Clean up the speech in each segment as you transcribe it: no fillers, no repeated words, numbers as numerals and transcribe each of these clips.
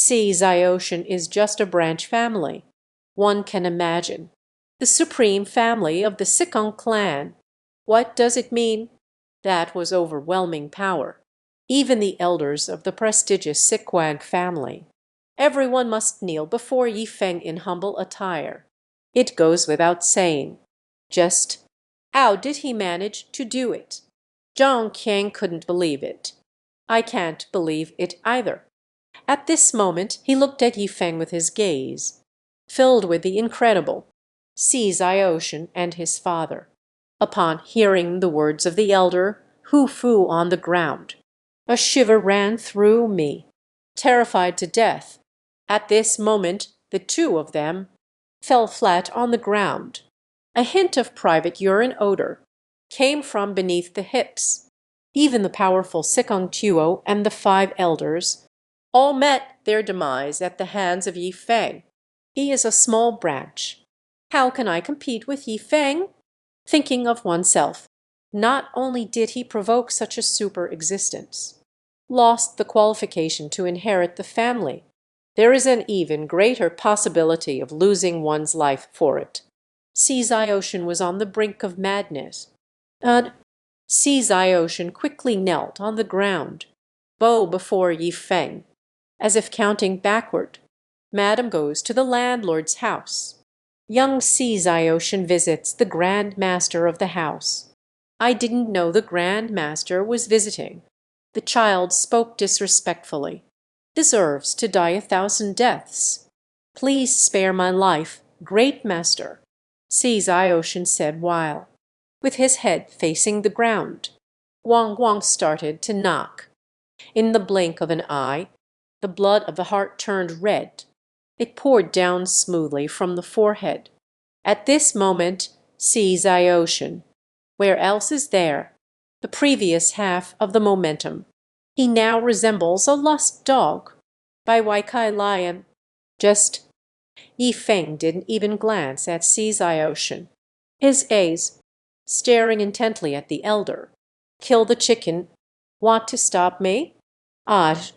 See, Xiaoshan is just a branch family. One can imagine. The supreme family of the Sikong clan. What does it mean? That was overwhelming power. Even the elders of the prestigious Sikwang family. Everyone must kneel before Yi Feng in humble attire. It goes without saying. Just how did he manage to do it? Zhang Qiang couldn't believe it. I can't believe it either. At this moment he looked at Yi Feng with his gaze, filled with the incredible. See Xiaoshan and his father. Upon hearing the words of the elder, Hu Fu on the ground, a shiver ran through me. Terrified to death, at this moment the two of them fell flat on the ground. A hint of private urine odor came from beneath the hips. Even the powerful Sikong Tuo and the 5 elders all met their demise at the hands of Yi Feng. He is a small branch. How can I compete with Yi Feng? Thinking of oneself, not only did he provoke such a super existence, lost the qualification to inherit the family, there is an even greater possibility of losing one's life for it. See Xiaoshan was on the brink of madness. See Xiaoshan quickly knelt on the ground, bow before Yi Feng, as if counting backward. Madam goes to the landlord's house. Young Si Xiaoshan visits the Grand Master of the house. I didn't know the Grand Master was visiting. The child spoke disrespectfully. Deserves to die 1,000 deaths. Please spare my life, Great Master, Si Xiaoshan said while, with his head facing the ground, Wang Guang started to knock. In the blink of an eye, the blood of the heart turned red. It poured down smoothly from the forehead. At this moment, Si Xiaoshan. Where else is there? The previous half of the momentum. He now resembles a lost dog. By Weikai lion. Just Yi Feng didn't even glance at Si Xiaoshan. His gaze, staring intently at the elder. Kill the chicken. Want to stop me? Ah,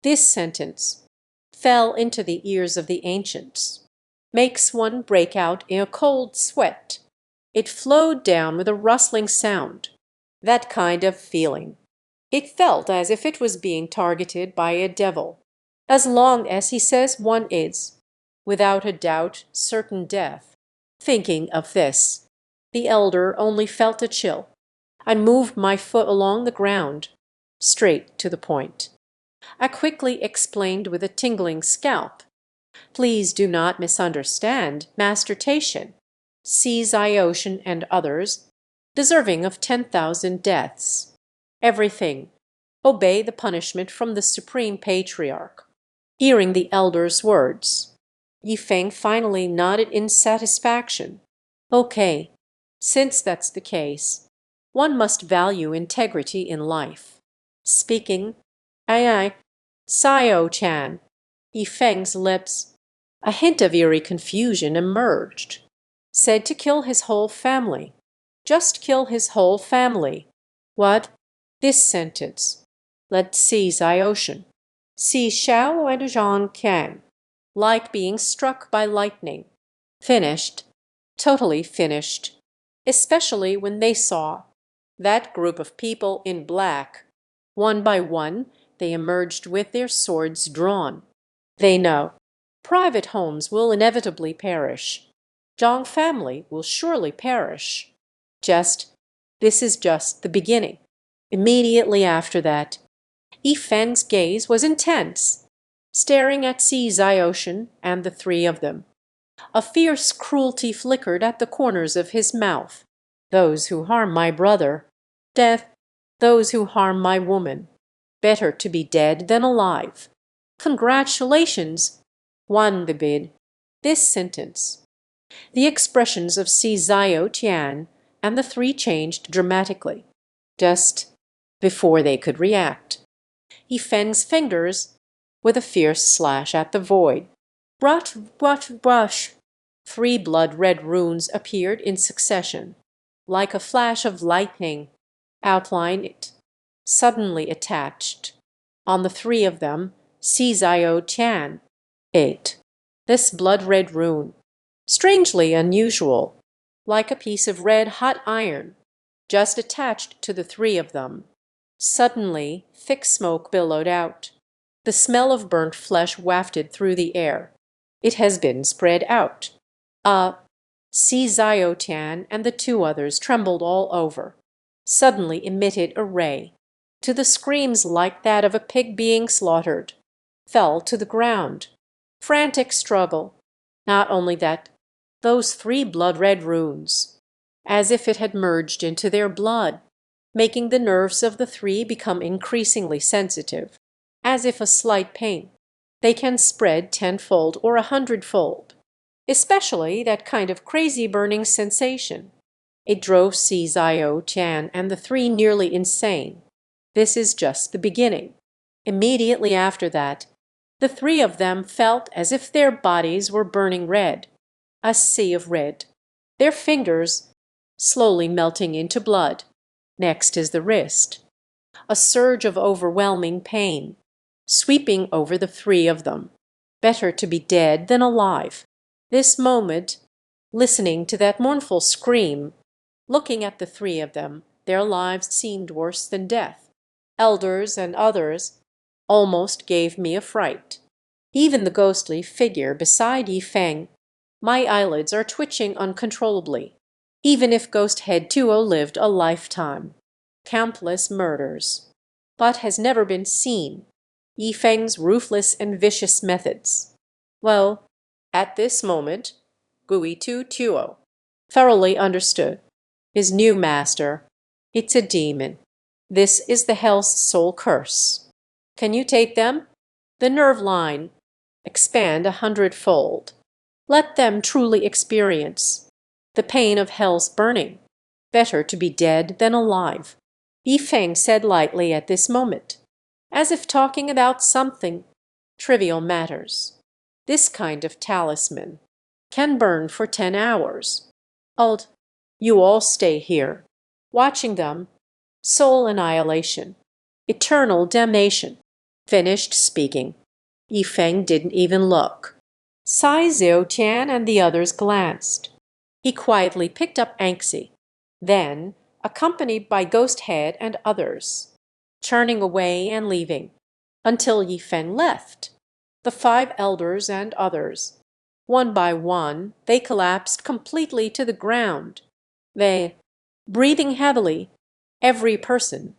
this sentence fell into the ears of the ancients. Makes one break out in a cold sweat. It flowed down with a rustling sound. That kind of feeling. It felt as if it was being targeted by a devil. As long as he says one is, without a doubt, certain death. Thinking of this, the elder only felt a chill. I moved my foot along the ground, straight to the point. I quickly explained with a tingling scalp. Please do not misunderstand Master Taishan, Si Xiaoshan and others, deserving of 10,000 deaths. Everything. Obey the punishment from the Supreme Patriarch. Hearing the elder's words, Yi Feng finally nodded in satisfaction. Okay, since that's the case, one must value integrity in life. Speaking, aye, Xiao-chan. Yi Feng's lips. A hint of eerie confusion emerged. Said to kill his whole family. Just kill his whole family. What? This sentence. Let's see Xiaoshan. See Xiao and Zhang Qiang. Like being struck by lightning. Finished. Totally finished. Especially when they saw that group of people in black. One by one, they emerged with their swords drawn. They know. Private homes will inevitably perish. Zhang family will surely perish. This is just the beginning. Immediately after that, Yi Feng's gaze was intense, staring at Si Xiaoshan and the 3 of them. A fierce cruelty flickered at the corners of his mouth. Those who harm my brother, death. Those who harm my woman, better to be dead than alive. Congratulations! Won the bid. This sentence. The expressions of Si Xiao-tian and the 3 changed dramatically, just before they could react. Yi Feng's fingers, with a fierce slash at the void. Brush. 3 blood-red runes appeared in succession, like a flash of lightning. Outline it. Suddenly attached. On the 3 of them, Zio Tian. 8. This blood-red rune, strangely unusual, like a piece of red-hot iron, just attached to the three of them. Suddenly, thick smoke billowed out. The smell of burnt flesh wafted through the air. It has been spread out. Zio Tian and the two others trembled all over, suddenly emitted a ray, to the screams like that of a pig being slaughtered, fell to the ground. Frantic struggle. Not only that, those three blood-red runes, as if it had merged into their blood, making the nerves of the three become increasingly sensitive, as if a slight pain, they can spread tenfold or 100-fold. Especially that kind of crazy burning sensation. It drove Zio Tian and the three nearly insane. This is just the beginning. Immediately after that, the three of them felt as if their bodies were burning red, a sea of red, their fingers slowly melting into blood. Next is the wrist. A surge of overwhelming pain, sweeping over the three of them. Better to be dead than alive. This moment, listening to that mournful scream, looking at the three of them, their lives seemed worse than death. Elders and others almost gave me a fright. Even the ghostly figure beside Yifeng, my eyelids are twitching uncontrollably, even if Ghost Head 20 lived a lifetime. Countless murders, but has never been seen. Yifeng's ruthless and vicious methods. Well, at this moment, Gui Tu Tuo thoroughly understood. His new master, it's a demon. This is the hell's soul curse. Can you take them? The nerve line. Expand 100-fold. Let them truly experience the pain of hell's burning. Better to be dead than alive. Yifeng said lightly at this moment, as if talking about something trivial matters. This kind of talisman can burn for 10 hours. You all stay here, watching them. Soul annihilation. Eternal damnation. Finished speaking. Yifeng didn't even look. Zio Tian and the others glanced. He quietly picked up Anxi, then, accompanied by Ghost Head and others, turning away and leaving, until Yifeng left. The 5 elders and others, one by one, they collapsed completely to the ground. They, breathing heavily, every person,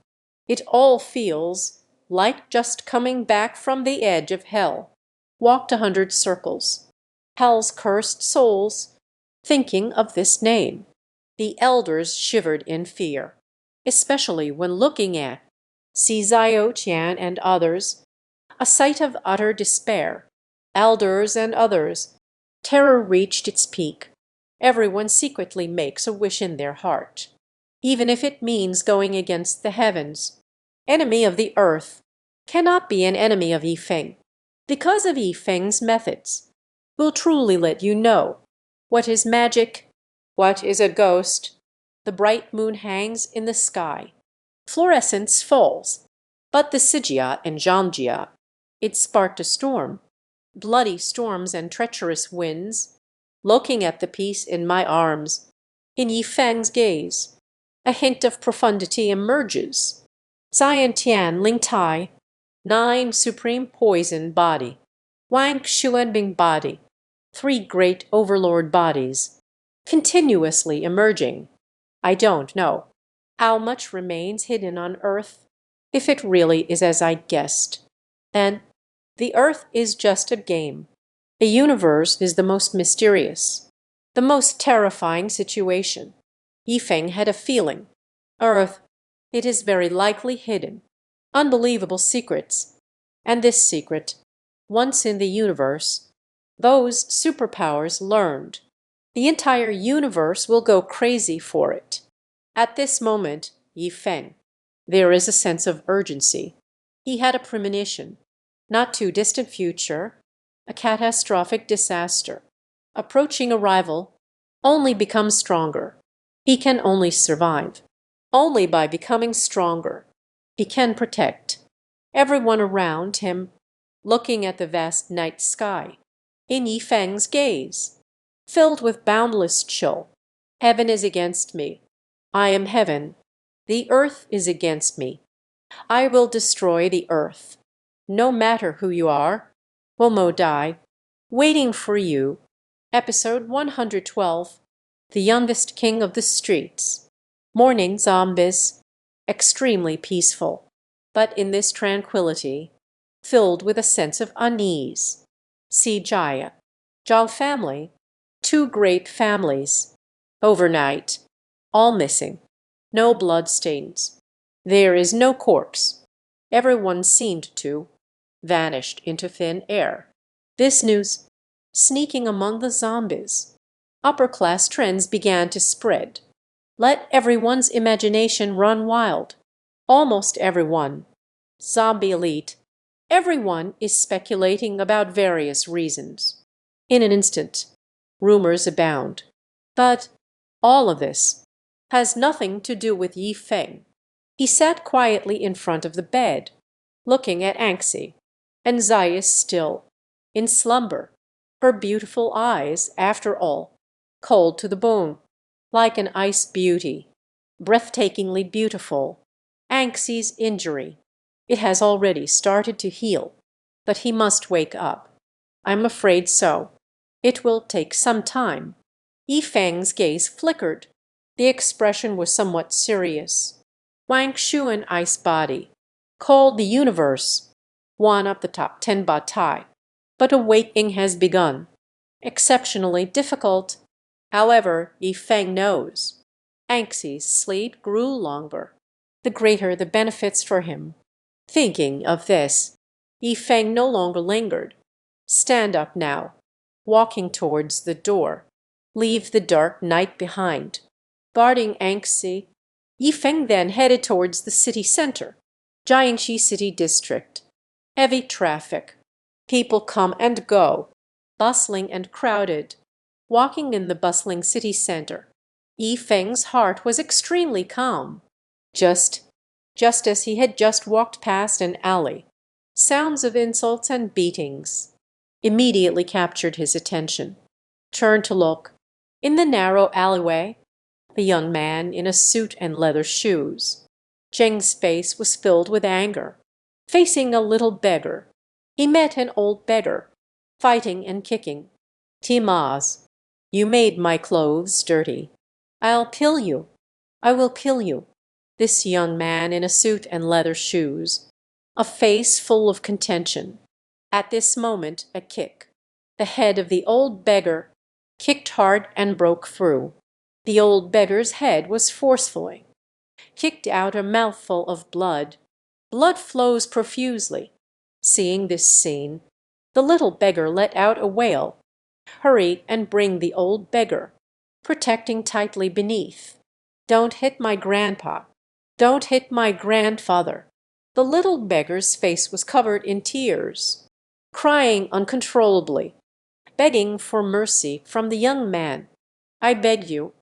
it all feels like just coming back from the edge of hell, walked 100 circles. Hell's cursed souls, thinking of this name. The elders shivered in fear, especially when looking at Zio Tian and others, a sight of utter despair. Elders and others, terror reached its peak. Everyone secretly makes a wish in their heart, even if it means going against the heavens. Enemy of the earth cannot be an enemy of Yifeng, because of Yifeng's methods. Will truly let you know what is magic, what is a ghost. The bright moon hangs in the sky. Fluorescence falls, but the Sijiat and Janjiat, it sparked a storm. Bloody storms and treacherous winds. Looking at the piece in my arms, in Yifeng's gaze, a hint of profundity emerges. Zion Tian Ling Tai, 9 supreme poison body. Wang Xuanbing body, 3 great overlord bodies, continuously emerging. I don't know how much remains hidden on Earth, if it really is as I guessed. Then the Earth is just a game. A universe is the most mysterious, the most terrifying situation. Yifeng had a feeling. Earth, it is very likely hidden. Unbelievable secrets. And this secret, once in the universe, those superpowers learned. The entire universe will go crazy for it. At this moment, Yifeng, there is a sense of urgency. He had a premonition. Not too distant future, a catastrophic disaster. Approaching arrival, only becomes stronger. He can only survive. Only by becoming stronger. He can protect everyone around him. looking at the vast night sky, in Yifeng's gaze, filled with boundless chill. Heaven is against me. I am heaven. The earth is against me. I will destroy the earth. No matter who you are. Womo die. Waiting for you. Episode 112. The youngest king of the streets. Morning zombies. Extremely peaceful. But in this tranquility, filled with a sense of unease. See Jaya. Jal family. Two great families. Overnight. All missing. No bloodstains. There is no corpse. Everyone seemed to. Vanished into thin air. This news. Sneaking among the zombies. Upper-class trends began to spread. Let everyone's imagination run wild. Almost everyone. Zombie elite. Everyone is speculating about various reasons. In an instant, rumors abound. But all of this has nothing to do with Yifeng. He sat quietly in front of the bed, looking at Anxi, and Zayas still, in slumber, her beautiful eyes, after all, cold to the bone, like an ice beauty, breathtakingly beautiful. Anxi's injury. It has already started to heal, but he must wake up. I'm afraid so. It will take some time. Yifeng's gaze flickered. The expression was somewhat serious. Wang Shuan ice body. Called the universe. One of the top 10 batai. But awakening has begun. Exceptionally difficult. However, Yifeng knows. Anxi's sleep grew longer. The greater the benefits for him. Thinking of this, Yifeng no longer lingered. Stand up now. Walking towards the door. Leave the dark night behind. Guarding Anxi, Yifeng then headed towards the city center, Jiangxi City District. Heavy traffic. People come and go. Bustling and crowded. Walking in the bustling city center, Yifeng's heart was extremely calm. Just as he had just walked past an alley, sounds of insults and beatings immediately captured his attention. Turned to look. In the narrow alleyway, a young man in a suit and leather shoes. Cheng's face was filled with anger. Facing a little beggar, he met an old beggar, fighting and kicking. Timaz, you made my clothes dirty. I'll kill you. I will kill you. This young man in a suit and leather shoes, a face full of contention. At this moment, a kick. The head of the old beggar kicked hard and broke through. The old beggar's head was forcefully kicked out, a mouthful of blood. Blood flows profusely. Seeing this scene, the little beggar let out a wail. Hurry and bring the old beggar, protecting tightly beneath. Don't hit my grandpa. Don't hit my grandfather. The little beggar's face was covered in tears, crying uncontrollably, begging for mercy from the young man. I beg you,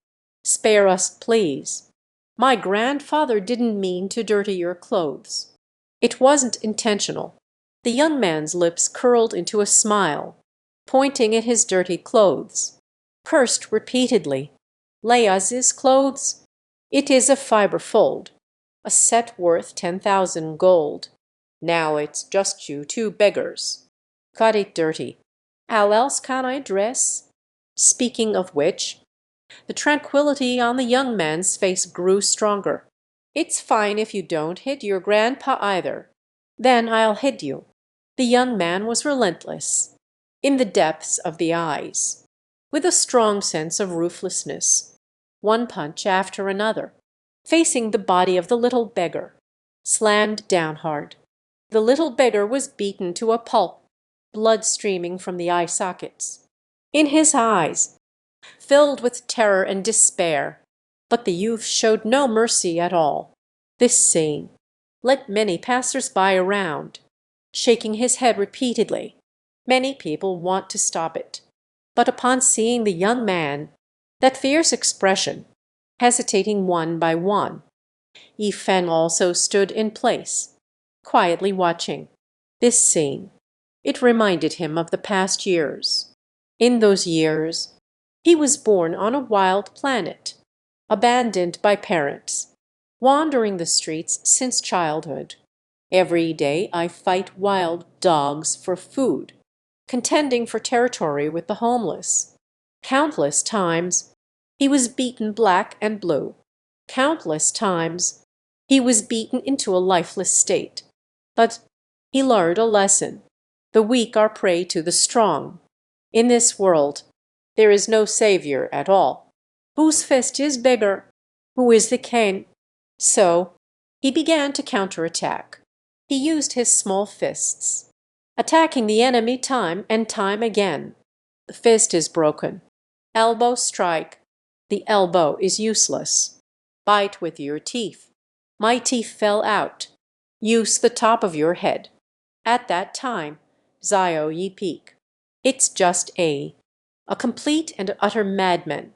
spare us, please. My grandfather didn't mean to dirty your clothes. It wasn't intentional. The young man's lips curled into a smile, pointing at his dirty clothes. Cursed repeatedly. Leaz's clothes? It is a fiber fold, a set worth 10,000 gold. Now it's just you two beggars. Got it dirty. How else can I dress? Speaking of which, the tranquility on the young man's face grew stronger. It's fine if you don't hit your grandpa either. Then I'll hit you. The young man was relentless, in the depths of the eyes, with a strong sense of ruthlessness. One punch after another, facing the body of the little beggar, slammed down hard. The little beggar was beaten to a pulp, blood streaming from the eye sockets. In his eyes, filled with terror and despair, but the youth showed no mercy at all. This scene let many passers-by around, shaking his head repeatedly. Many people want to stop it, but upon seeing the young man, that fierce expression, hesitating one by one, Yifeng also stood in place, quietly watching this scene. It reminded him of the past years. In those years, he was born on a wild planet, abandoned by parents, wandering the streets since childhood. Every day I fight wild dogs for food, contending for territory with the homeless. Countless times he was beaten black and blue. Countless times he was beaten into a lifeless state. But he learned a lesson. The weak are prey to the strong. In this world, there is no savior at all. Whose fist is bigger? Who is the king? So he began to counterattack. He used his small fists, attacking the enemy time and time again. The fist is broken. Elbow strike. The elbow is useless. Bite with your teeth. My teeth fell out. Use the top of your head. At that time, Zio ye peak. It's just a complete and utter madman.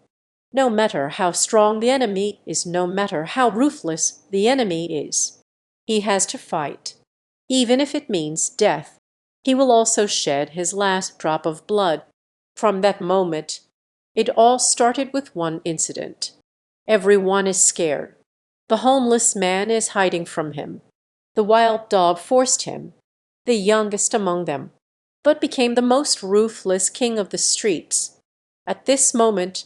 No matter how strong the enemy is, no matter how ruthless the enemy is, he has to fight. Even if it means death, he will also shed his last drop of blood. From that moment, it all started with one incident. Everyone is scared. The homeless man is hiding from him. The wild dog forced him, the youngest among them, but became the most ruthless king of the streets. At this moment,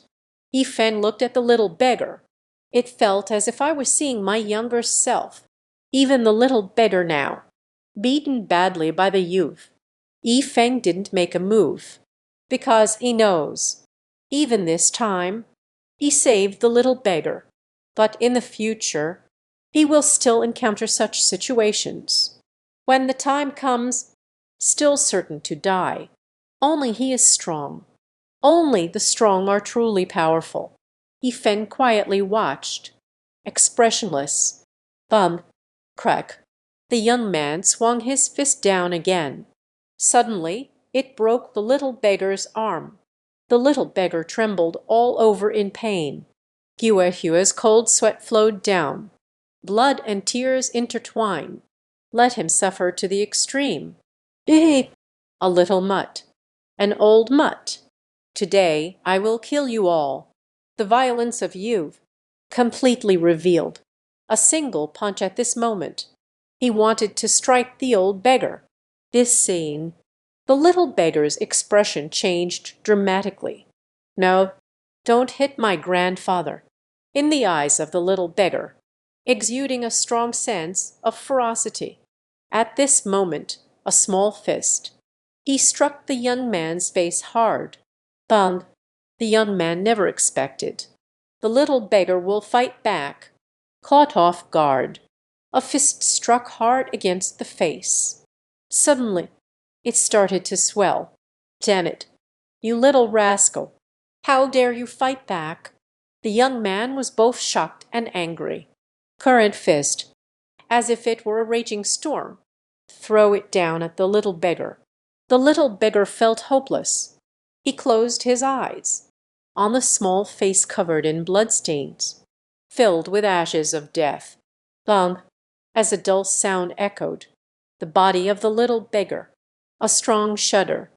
Yifeng looked at the little beggar. It felt as if I was seeing my younger self, even the little beggar now, beaten badly by the youth. Yifeng didn't make a move, because he knows, even this time, he saved the little beggar. But in the future, he will still encounter such situations. When the time comes, still certain to die. Only he is strong. Only the strong are truly powerful. Yifeng quietly watched, expressionless. Bum, crack. The young man swung his fist down again. Suddenly, it broke the little beggar's arm. The little beggar trembled all over in pain. Hue's cold sweat flowed down. Blood and tears intertwine. Let him suffer to the extreme. Beep! A little mutt. An old mutt. Today I will kill you all. The violence of youth, completely revealed. A single punch at this moment. He wanted to strike the old beggar. This scene, the little beggar's expression changed dramatically. No, don't hit my grandfather. In the eyes of the little beggar, exuding a strong sense of ferocity. At this moment, a small fist. He struck the young man's face hard. Bang! The young man never expected. The little beggar will fight back. Caught off guard, a fist struck hard against the face. Suddenly, it started to swell. Damn it, you little rascal! How dare you fight back? The young man was both shocked and angry. Current fist, as if it were a raging storm. Throw it down at the little beggar. The little beggar felt hopeless. He closed his eyes. On the small face covered in bloodstains, filled with ashes of death. Bang! As a dull sound echoed, the body of the little beggar. A strong shudder.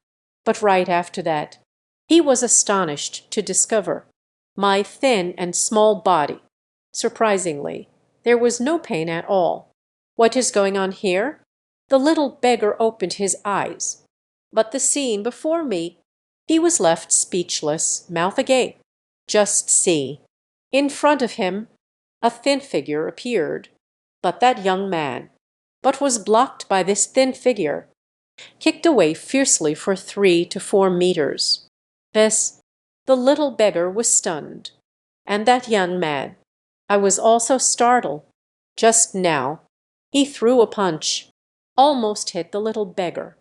But right after that, he was astonished to discover my thin and small body. Surprisingly, there was no pain at all. What is going on here? The little beggar opened his eyes. But the scene before me, he was left speechless, mouth agape. Just see. In front of him, a thin figure appeared. But that young man, but was blocked by this thin figure, kicked away fiercely for 3 to 4 meters. This, the little beggar was stunned. And that young man, I was also startled. Just now, he threw a punch, almost hit the little beggar.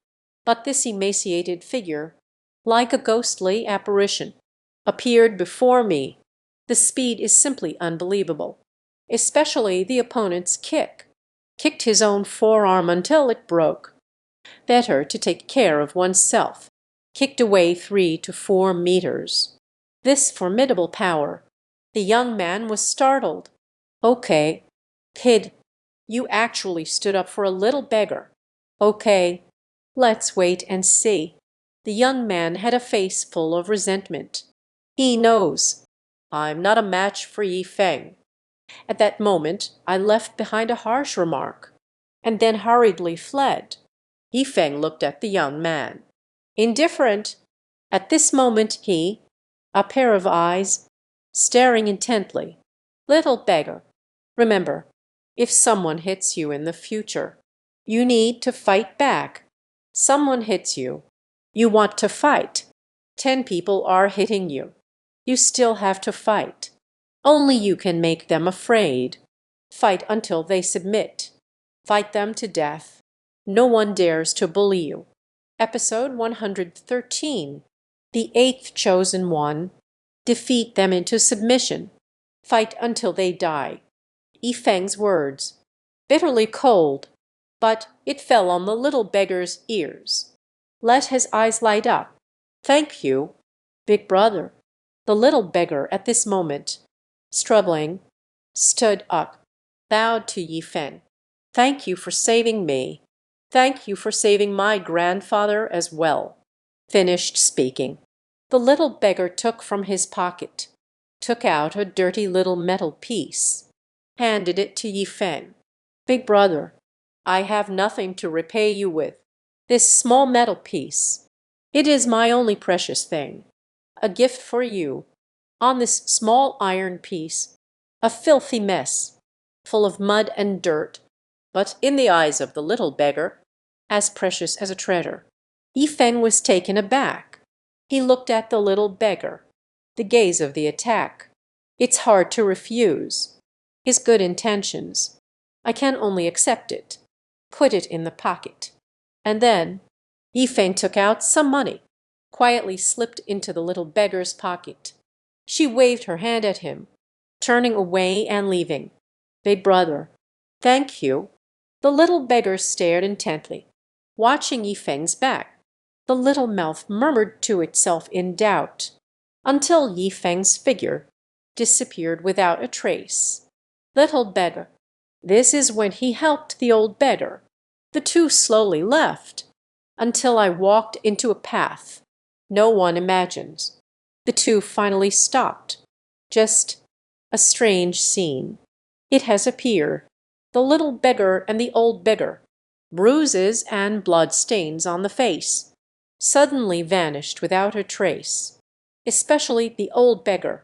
But this emaciated figure, like a ghostly apparition, appeared before me. The speed is simply unbelievable, especially the opponent's kick. Kicked his own forearm until it broke. Better to take care of oneself. Kicked away 3 to 4 meters. This formidable power. The young man was startled. Okay, kid, you actually stood up for a little beggar. Okay, Let's wait and see. The young man had a face full of resentment. He knows. I'm not a match for Yi Feng. At that moment I left behind a harsh remark, and then hurriedly fled. Yi Feng looked at the young man. Indifferent. At this moment a pair of eyes, staring intently. Little beggar, remember, if someone hits you in the future, you need to fight back. Someone hits you. You want to fight. 10 people are hitting you. You still have to fight. Only you can make them afraid. Fight until they submit. Fight them to death. No one dares to bully you. Episode 113. The eighth chosen one. Defeat them into submission. Fight until they die. Yi Feng's words. Bitterly cold, but it fell on the little beggar's ears. Let his eyes light up. Thank you, big brother. The little beggar at this moment, struggling, stood up, bowed to Yi Feng. Thank you for saving me. Thank you for saving my grandfather as well. Finished speaking. The little beggar took from his pocket, took out a dirty little metal piece, handed it to Yi Feng. Big brother, I have nothing to repay you with. This small metal piece, it is my only precious thing. A gift for you. On this small iron piece, a filthy mess, full of mud and dirt, but in the eyes of the little beggar, as precious as a treasure. Yi Feng was taken aback. He looked at the little beggar, the gaze of the attack. It's hard to refuse. His good intentions. I can only accept it. Put it in the pocket. And then Yi Feng took out some money, quietly slipped into the little beggar's pocket. She waved her hand at him, turning away and leaving. Big brother, thank you. The little beggar stared intently, watching Yi Feng's back. The little mouth murmured to itself in doubt, until Yi Feng's figure disappeared without a trace. Little beggar. This is when he helped the old beggar. The two slowly left, until I walked into a path no one imagines. The two finally stopped. Just a strange scene. It has appeared. The little beggar and the old beggar, bruises and blood stains on the face, suddenly vanished without a trace. Especially the old beggar.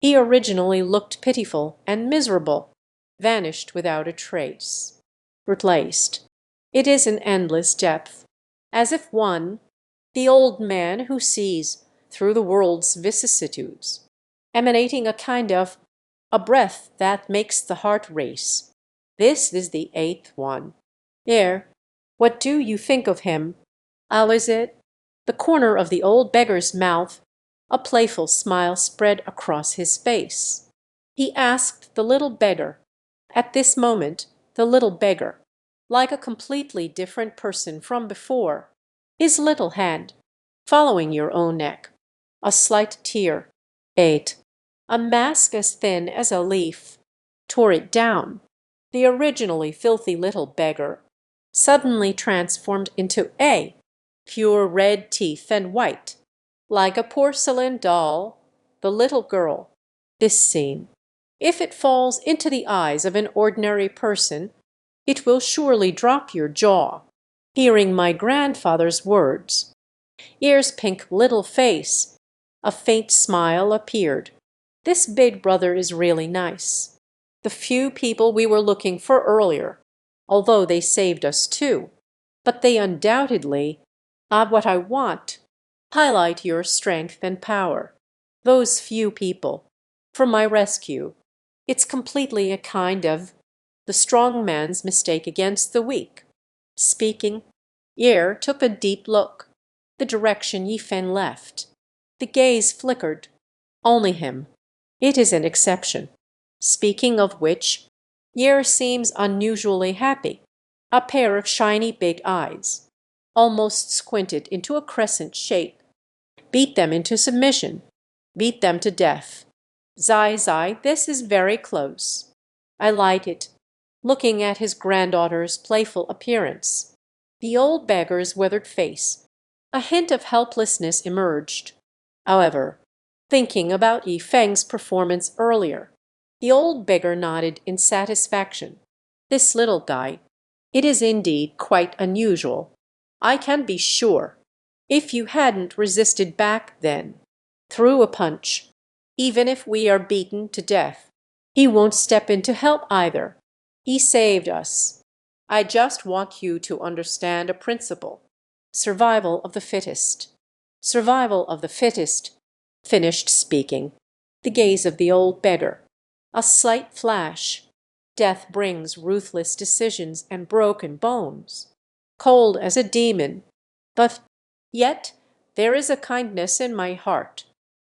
He originally looked pitiful and miserable, vanished without a trace. Replaced. It is an endless depth, as if one, the old man who sees through the world's vicissitudes, emanating a kind of a breath that makes the heart race. This is the eighth one. There, what do you think of him? How is it? The corner of the old beggar's mouth, a playful smile spread across his face. He asked the little beggar. At this moment, the little beggar, like a completely different person from before, his little hand, following your own neck, a slight tear, 8. A mask as thin as a leaf, tore it down. The originally filthy little beggar, suddenly transformed into a pure red teeth and white, like a porcelain doll, the little girl. This scene, if it falls into the eyes of an ordinary person, it will surely drop your jaw. Hearing my grandfather's words, Ear's pink little face, a faint smile appeared. This big brother is really nice. The few people we were looking for earlier, although they saved us too, but they undoubtedly are what I want. Highlight your strength and power. Those few people, for my rescue. It's completely a kind of the strong man's mistake against the weak. Speaking, Ye took a deep look, the direction Yi Feng left. The gaze flickered. Only him. It is an exception. Speaking of which, Ye seems unusually happy. A pair of shiny big eyes, almost squinted into a crescent shape. Beat them into submission. Beat them to death. Zai, this is very close. I like it, looking at his granddaughter's playful appearance. the old beggar's weathered face. A hint of helplessness emerged. However, thinking about Yi Feng's performance earlier, the old beggar nodded in satisfaction. This little guy, it is indeed quite unusual. I can be sure, if you hadn't resisted back then, threw a punch, even if we are beaten to death, he won't step in to help either. He saved us. I just want you to understand a principle. Survival of the fittest. Survival of the fittest. Finished speaking. The gaze of the old beggar. A slight flash. Death brings ruthless decisions and broken bones. Cold as a demon. But yet there is a kindness in my heart.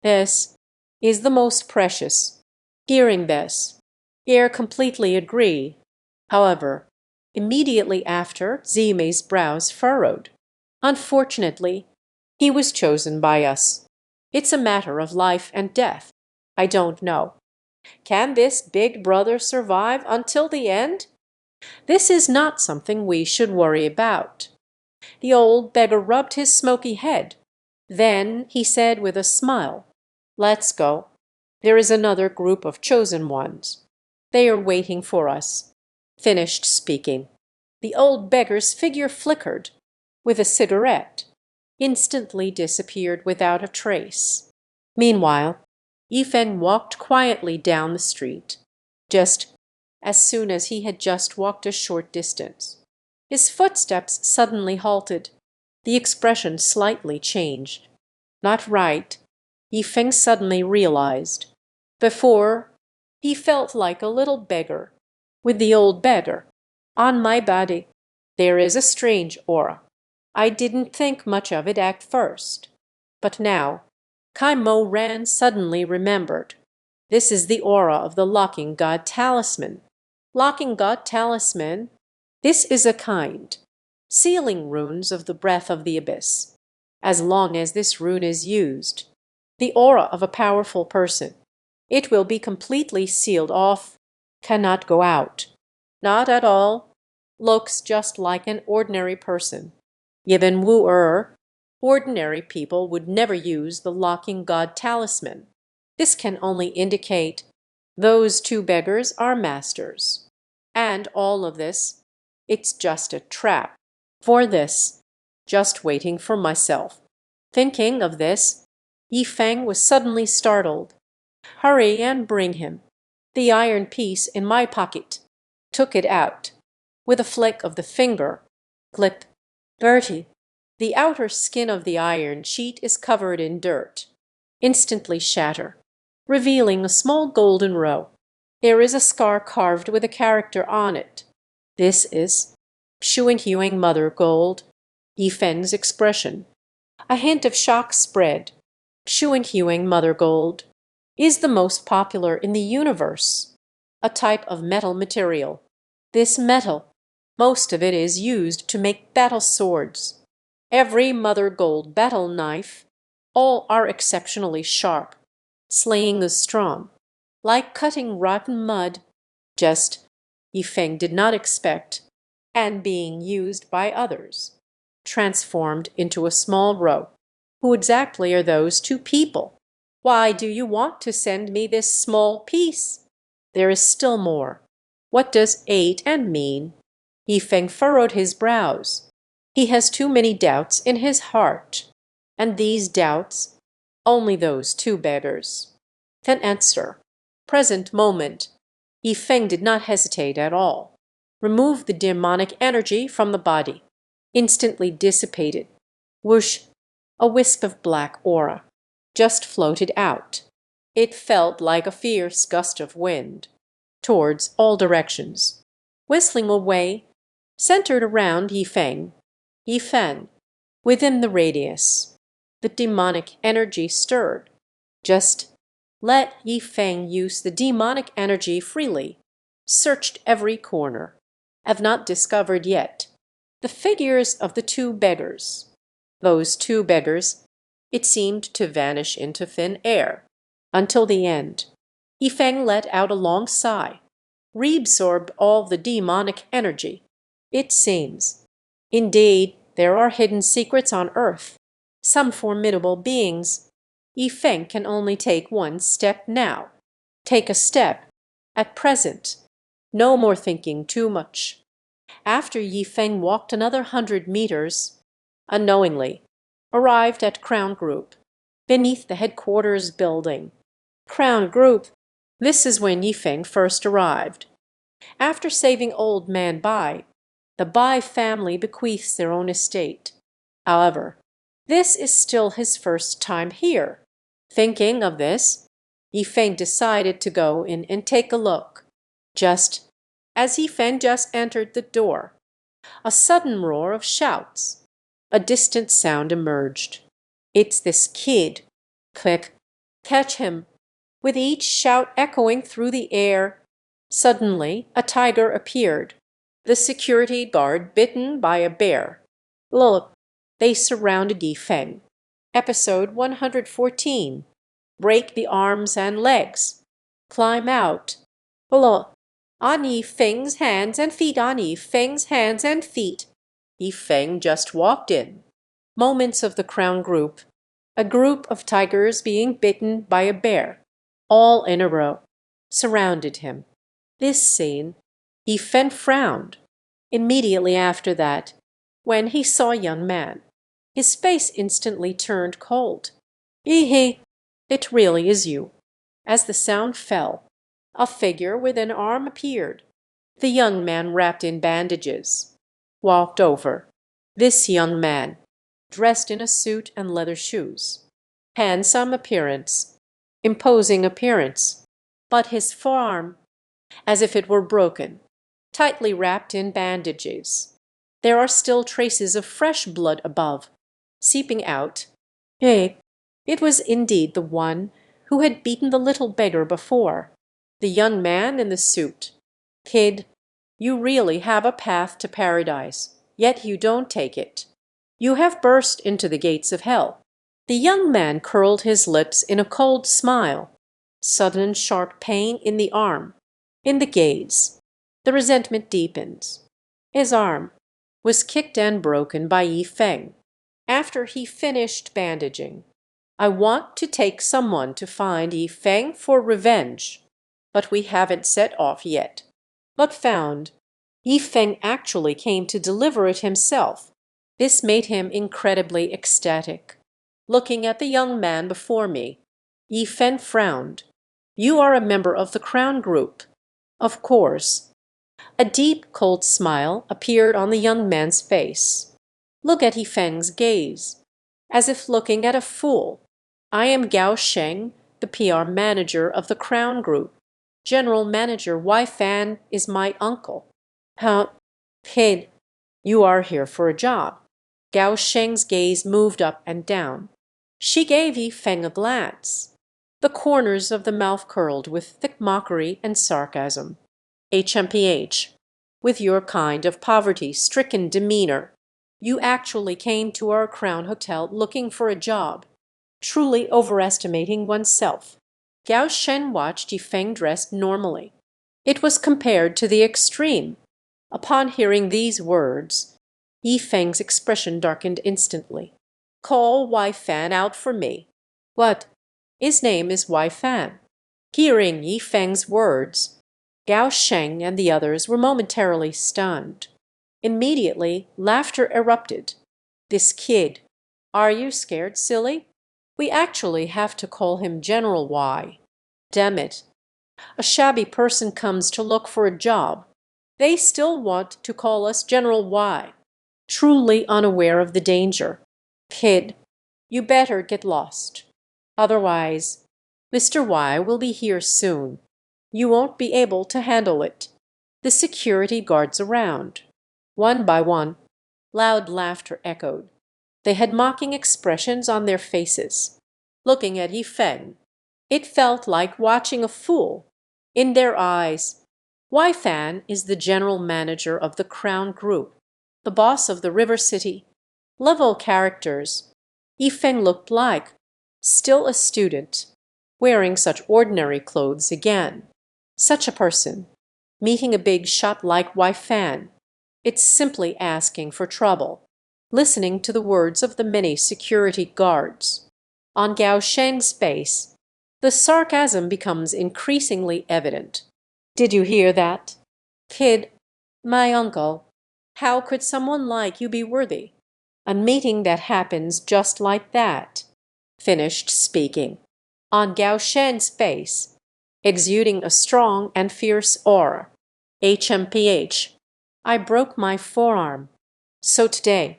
This is the most precious. Hearing this, Ere completely agree. However, immediately after, Zime's brows furrowed. Unfortunately, he was chosen by us. It's a matter of life and death. I don't know. Can this big brother survive until the end? This is not something we should worry about. The old beggar rubbed his smoky head. Then he said with a smile, "Let's go. There is another group of chosen ones. They are waiting for us." Finished speaking. The old beggar's figure flickered, with a cigarette, instantly disappeared without a trace. Meanwhile, Yifeng walked quietly down the street, just as soon as he had just walked a short distance. His footsteps suddenly halted. The expression slightly changed. Not right, Yifeng suddenly realized. Before, he felt like a little beggar. With the old beggar on my body, there is a strange aura. I didn't think much of it at first. But now, Kai Mo Ran suddenly remembered. This is the aura of the Locking God Talisman. Locking God Talisman? This is a kind. Sealing runes of the breath of the abyss. As long as this rune is used, the aura of a powerful person, it will be completely sealed off, cannot go out. Not at all. Looks just like an ordinary person. Given Wu-Er, ordinary people would never use the Locking God Talisman. This can only indicate those two beggars are masters. And all of this, it's just a trap. For this, just waiting for myself. Thinking of this, Yifeng was suddenly startled. Hurry and bring him. The iron piece in my pocket. Took it out. With a flick of the finger. Clip. Bertie. The outer skin of the iron sheet is covered in dirt. Instantly shatter, revealing a small golden row. There is a scar carved with a character on it. This is Shuing Mother Gold. Yifeng's expression. A hint of shock spread. Shuing Mother Gold is the most popular in the universe. A type of metal material. This metal, most of it is used to make battle swords. Every Mother Gold battle knife, all are exceptionally sharp, slaying the strong, like cutting rotten mud, just Yifeng did not expect, and being used by others, transformed into a small row. Who exactly are those two people? Why do you want to send me this small piece? There is still more. What does 8 and mean? Yifeng furrowed his brows. He has too many doubts in his heart. And these doubts, only those two beggars can answer. Present moment, Yifeng did not hesitate at all. Remove the demonic energy from the body. Instantly dissipated. Whoosh! A wisp of black aura just floated out. It felt like a fierce gust of wind, towards all directions, whistling away, centered around Yifeng. Yifeng, within the radius. The demonic energy stirred. Just let Yifeng use the demonic energy freely. Searched every corner. Have not discovered yet the figures of the two beggars. Those two beggars, it seemed to vanish into thin air. Until the end. Yifeng let out a long sigh. Reabsorbed all the demonic energy. It seems Indeed, there are hidden secrets on Earth, some formidable beings. Yifeng can only take one step now. Take a step. At present. No more thinking too much. After Yifeng walked another 100 meters, unknowingly, arrived at Crown Group, beneath the headquarters building. Crown Group. This is when Yifeng first arrived. After saving old man Bai, the Bai family bequeaths their own estate. However, this is still his first time here. Thinking of this, Yifeng decided to go in and take a look. Just as Yifeng just entered the door, a sudden roar of shouts, a distant sound emerged. It's this kid. Click. Catch him. With each shout echoing through the air, suddenly a tiger appeared. The security guard bitten by a bear. Look, they surrounded Yifeng. Episode 114. Break the arms and legs. Climb out. Look, on Yifeng's hands and feet, on Yifeng's hands and feet. Yifeng just walked in. Moments of the Crown Group. A group of tigers being bitten by a bear, all in a row, surrounded him. This scene, Yifeng frowned. Immediately after that, when he saw a young man, his face instantly turned cold. Ehe, it really is you. As the sound fell, a figure with an arm appeared. The young man wrapped in bandages. Walked over. This young man, dressed in a suit and leather shoes. Handsome appearance. Imposing appearance. But his forearm, as if it were broken, tightly wrapped in bandages. There are still traces of fresh blood above, seeping out. Hey, it was indeed the one who had beaten the little beggar before. The young man in the suit. Kid, you really have a path to paradise, yet you don't take it. You have burst into the gates of hell. The young man curled his lips in a cold smile. Sudden sharp pain in the arm, in the gaze. The resentment deepens. His arm was kicked and broken by Yifeng. After he finished bandaging, I want to take someone to find Yifeng for revenge, but we haven't set off yet. But found. Yifeng actually came to deliver it himself. This made him incredibly ecstatic. Looking at the young man before me, Yifeng frowned. You are a member of the Crown Group. Of course. A deep, cold smile appeared on the young man's face. Look at Yifeng's gaze, as if looking at a fool. I am Gao Sheng, the PR manager of the Crown Group. General Manager Wei Fan is my uncle. Huh? Kid, you are here for a job. Gao Sheng's gaze moved up and down. She gave Yifeng a glance. The corners of the mouth curled with thick mockery and sarcasm. HMPH, with your kind of poverty-stricken demeanor, you actually came to our Crown Hotel looking for a job, truly overestimating oneself. Gao Shen watched Yifeng dressed normally. It was compared to the extreme. Upon hearing these words, Yifeng's expression darkened instantly. Call Wei Fan out for me. What? His name is Wei Fan. Hearing Yifeng's words, Gao Sheng and the others were momentarily stunned. Immediately, laughter erupted. This kid. Are you scared, silly? We actually have to call him General Y. Damn it. A shabby person comes to look for a job. They still want to call us General Y. Truly unaware of the danger. Kid, you better get lost. Otherwise, Mr. Y will be here soon. You won't be able to handle it. The security guards around. One by one, loud laughter echoed. They had mocking expressions on their faces. Looking at Yifeng, it felt like watching a fool. In their eyes, Wei Fan is the general manager of the Crown Group, the boss of the River City. Level characters. Yifeng looked like, still a student, wearing such ordinary clothes again. Such a person, meeting a big shot like Wei Fan, It's simply asking for trouble. Listening to the words of the many security guards. On Gao Sheng's face, the sarcasm becomes increasingly evident. Did you hear that? Kid, my uncle, how could someone like you be worthy? A meeting that happens just like that. Finished speaking. On Gao Shen's face, exuding a strong and fierce aura. HMPH. I broke my forearm. So today,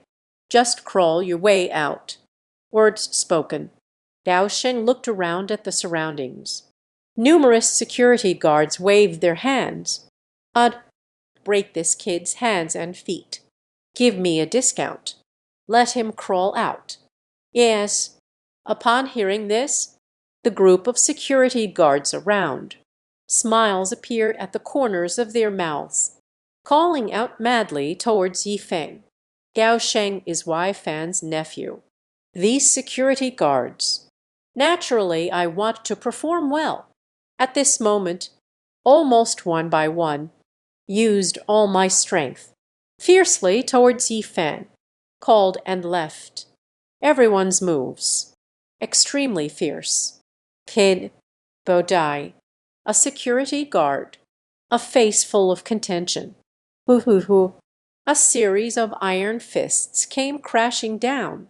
just crawl your way out. Words spoken. Gao Shen looked around at the surroundings. Numerous security guards waved their hands. I'd break this kid's hands and feet. Give me a discount. Let him crawl out. Yes. Upon hearing this, the group of security guards around. Smiles appeared at the corners of their mouths, calling out madly towards Yifeng. Gao Sheng is Wei Fan's nephew. These security guards. Naturally, I want to perform well. At this moment, almost one by one, used all my strength. Fiercely towards Yifeng, called and left. Everyone's moves. Extremely fierce. Kid, Bodai, a security guard, a face full of contention. Hoo hoo hoo. A series of iron fists came crashing down.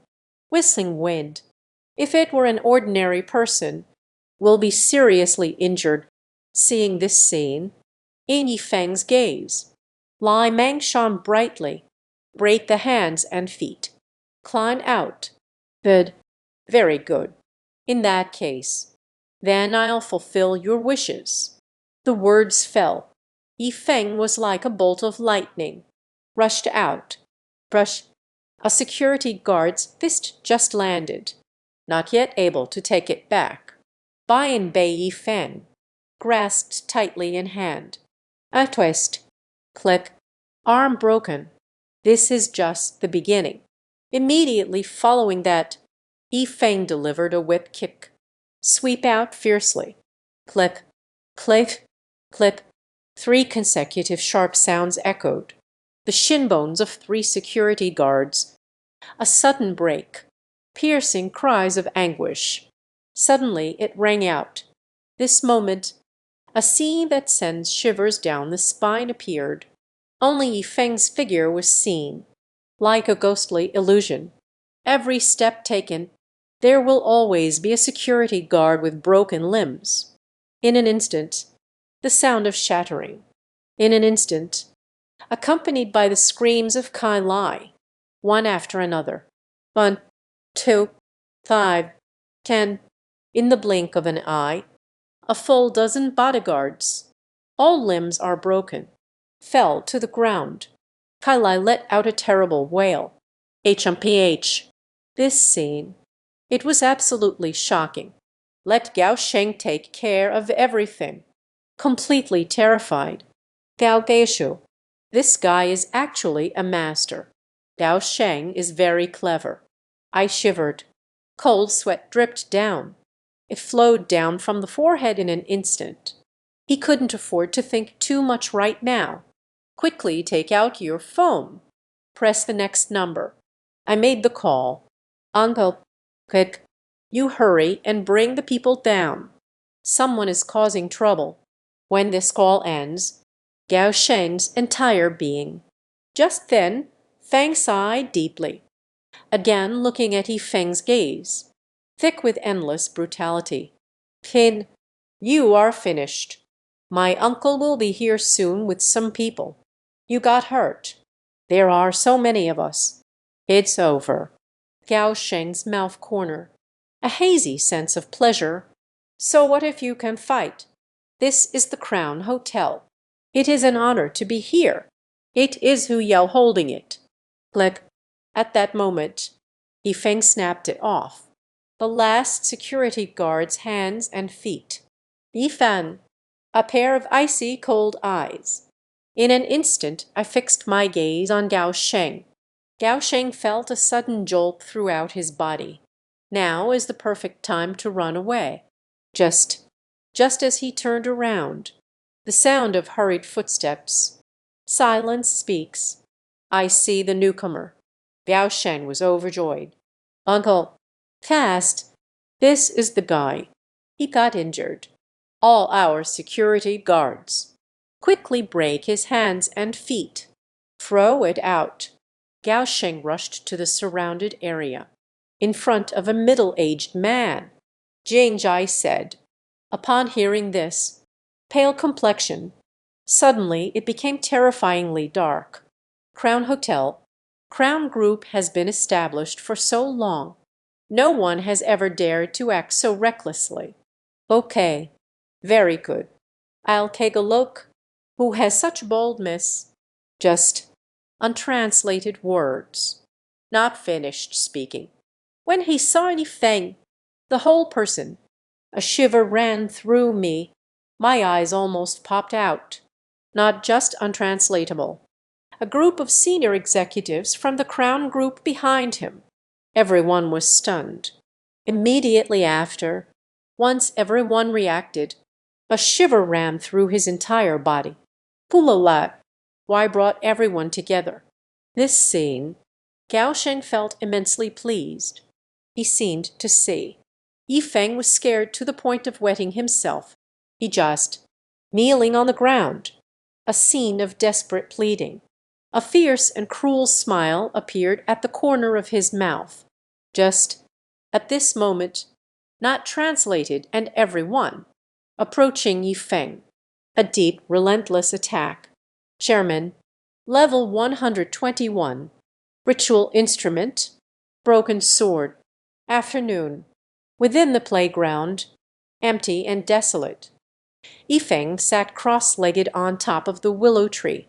Whistling wind. If it were an ordinary person, will be seriously injured seeing this scene. In Yifeng's gaze. Lai Meng shone brightly. Break the hands and feet. Climb out. Good. Very good. In that case, then I'll fulfill your wishes. The words fell. Yifeng was like a bolt of lightning. Rushed out. Brush. A security guard's fist just landed. Not yet able to take it back. Bayan Bei Yifeng. Grasped tightly in hand. A twist. Click. Arm broken. This is just the beginning. Immediately following that, Yifeng delivered a whip kick. Sweep out fiercely. Click. Click. Click. 3 consecutive sharp sounds echoed. The shin bones of 3 security guards. A sudden break. Piercing cries of anguish. Suddenly it rang out. This moment, a scene that sends shivers down the spine appeared. Only Yifeng's figure was seen. Like a ghostly illusion. Every step taken, there will always be a security guard with broken limbs. In an instant, the sound of shattering. In an instant, accompanied by the screams of Kai Lai, one after another. 1, 2, 5, 10. In the blink of an eye, a full dozen bodyguards, all limbs are broken, fell to the ground. Kai Lai let out a terrible wail. HMPH. This scene. It was absolutely shocking. Let Gao Sheng take care of everything. Completely terrified. Gao Geishu. This guy is actually a master. Gao Sheng is very clever. I shivered. Cold sweat dripped down. It flowed down from the forehead in an instant. He couldn't afford to think too much right now. Quickly take out your phone. Press the next number. I made the call. Uncle, quick. You hurry and bring the people down. Someone is causing trouble. When this call ends, Gao Sheng's entire being. Just then, Fang sighed deeply. Again looking at Yifeng's gaze, thick with endless brutality. Kid, you are finished. My uncle will be here soon with some people. You got hurt. There are so many of us. It's over. Gao Sheng's mouth corner. A hazy sense of pleasure. So what if you can fight? This is the Crown Hotel. It is an honor to be here. It is Hu Yao holding it. Click. At that moment, Yifeng snapped it off. The last security guard's hands and feet. Yifan, a pair of icy cold eyes. In an instant, I fixed my gaze on Gao Sheng. Gao Sheng felt a sudden jolt throughout his body. Now is the perfect time to run away. Just as he turned around, the sound of hurried footsteps. Silence speaks. I see the newcomer. Biao Shen was overjoyed. Uncle, fast! This is the guy. He got injured. All our security guards. Quickly break his hands and feet. Throw it out. Gao Sheng rushed to the surrounded area. In front of a middle-aged man. Jane Jai said. Upon hearing this, pale complexion, suddenly it became terrifyingly dark. Crown Hotel, Crown Group has been established for so long. No one has ever dared to act so recklessly. Okay, very good. I'll take a look. Who has such boldness? Just untranslated words. Not finished speaking. When he saw Feng, the whole person, a shiver ran through me. My eyes almost popped out. Not just untranslatable. A group of senior executives from the Crown Group behind him. Everyone was stunned. Immediately after, once everyone reacted, a shiver ran through his entire body. Pulala! Why brought everyone together? This scene, Gao Sheng felt immensely pleased. He seemed to see. Feng was scared to the point of wetting himself. He just, kneeling on the ground, a scene of desperate pleading. A fierce and cruel smile appeared at the corner of his mouth. Just at this moment, not translated, and every one, approaching Feng. A deep, relentless attack. Chairman, level 121. Ritual instrument, broken sword. Afternoon. Within the playground, empty and desolate. Feng sat cross-legged on top of the willow tree,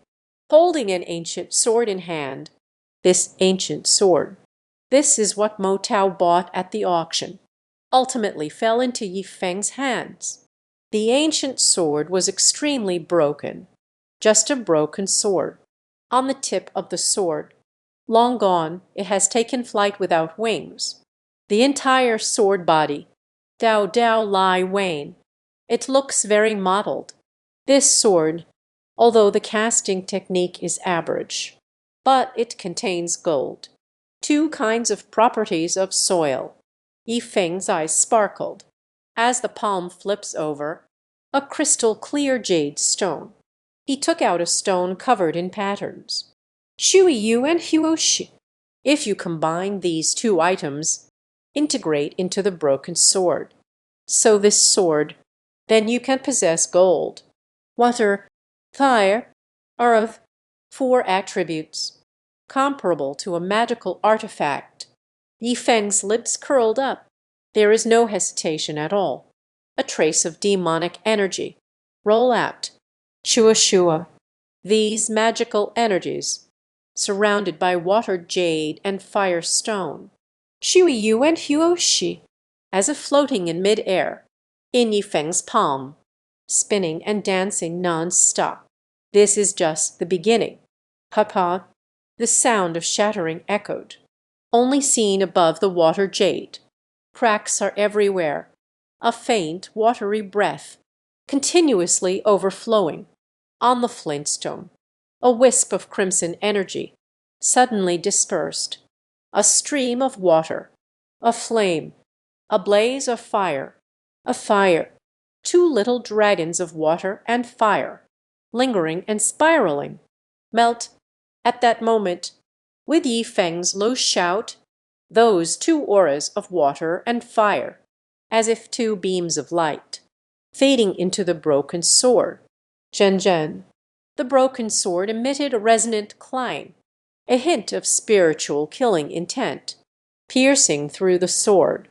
holding an ancient sword in hand. This ancient sword. This is what Mo Tao bought at the auction. Ultimately fell into Feng's hands. The ancient sword was extremely broken. Just a broken sword. On the tip of the sword. Long gone, it has taken flight without wings. The entire sword body. Dao Dao Lai Wane. It looks very mottled. This sword, although the casting technique is average, but it contains gold. Two kinds of properties of soil. Feng's eyes sparkled. As the palm flips over, a crystal clear jade stone. He took out a stone covered in patterns. Shui Yu and Huoshi. If you combine these two items, integrate into the broken sword. So this sword, then you can possess gold, water, fire, earth, four attributes, comparable to a magical artifact. Feng's lips curled up. There is no hesitation at all. A trace of demonic energy. Roll out. Shua Shua. These magical energies, surrounded by water jade and fire stone. Shui Yu and Huoshi, as if floating in mid-air, in Feng's palm, spinning and dancing non-stop. This is just the beginning. Papa, the sound of shattering echoed. Only seen above the water jade. Cracks are everywhere. A faint, watery breath, continuously overflowing. On the flintstone, a wisp of crimson energy, suddenly dispersed. A stream of water, a flame, a blaze of fire, a fire, two little dragons of water and fire, lingering and spiraling, melt at that moment, with Feng's low shout, those two auras of water and fire, as if two beams of light, fading into the broken sword. Zhen. The broken sword emitted a resonant clang, a hint of spiritual killing intent, piercing through the sword.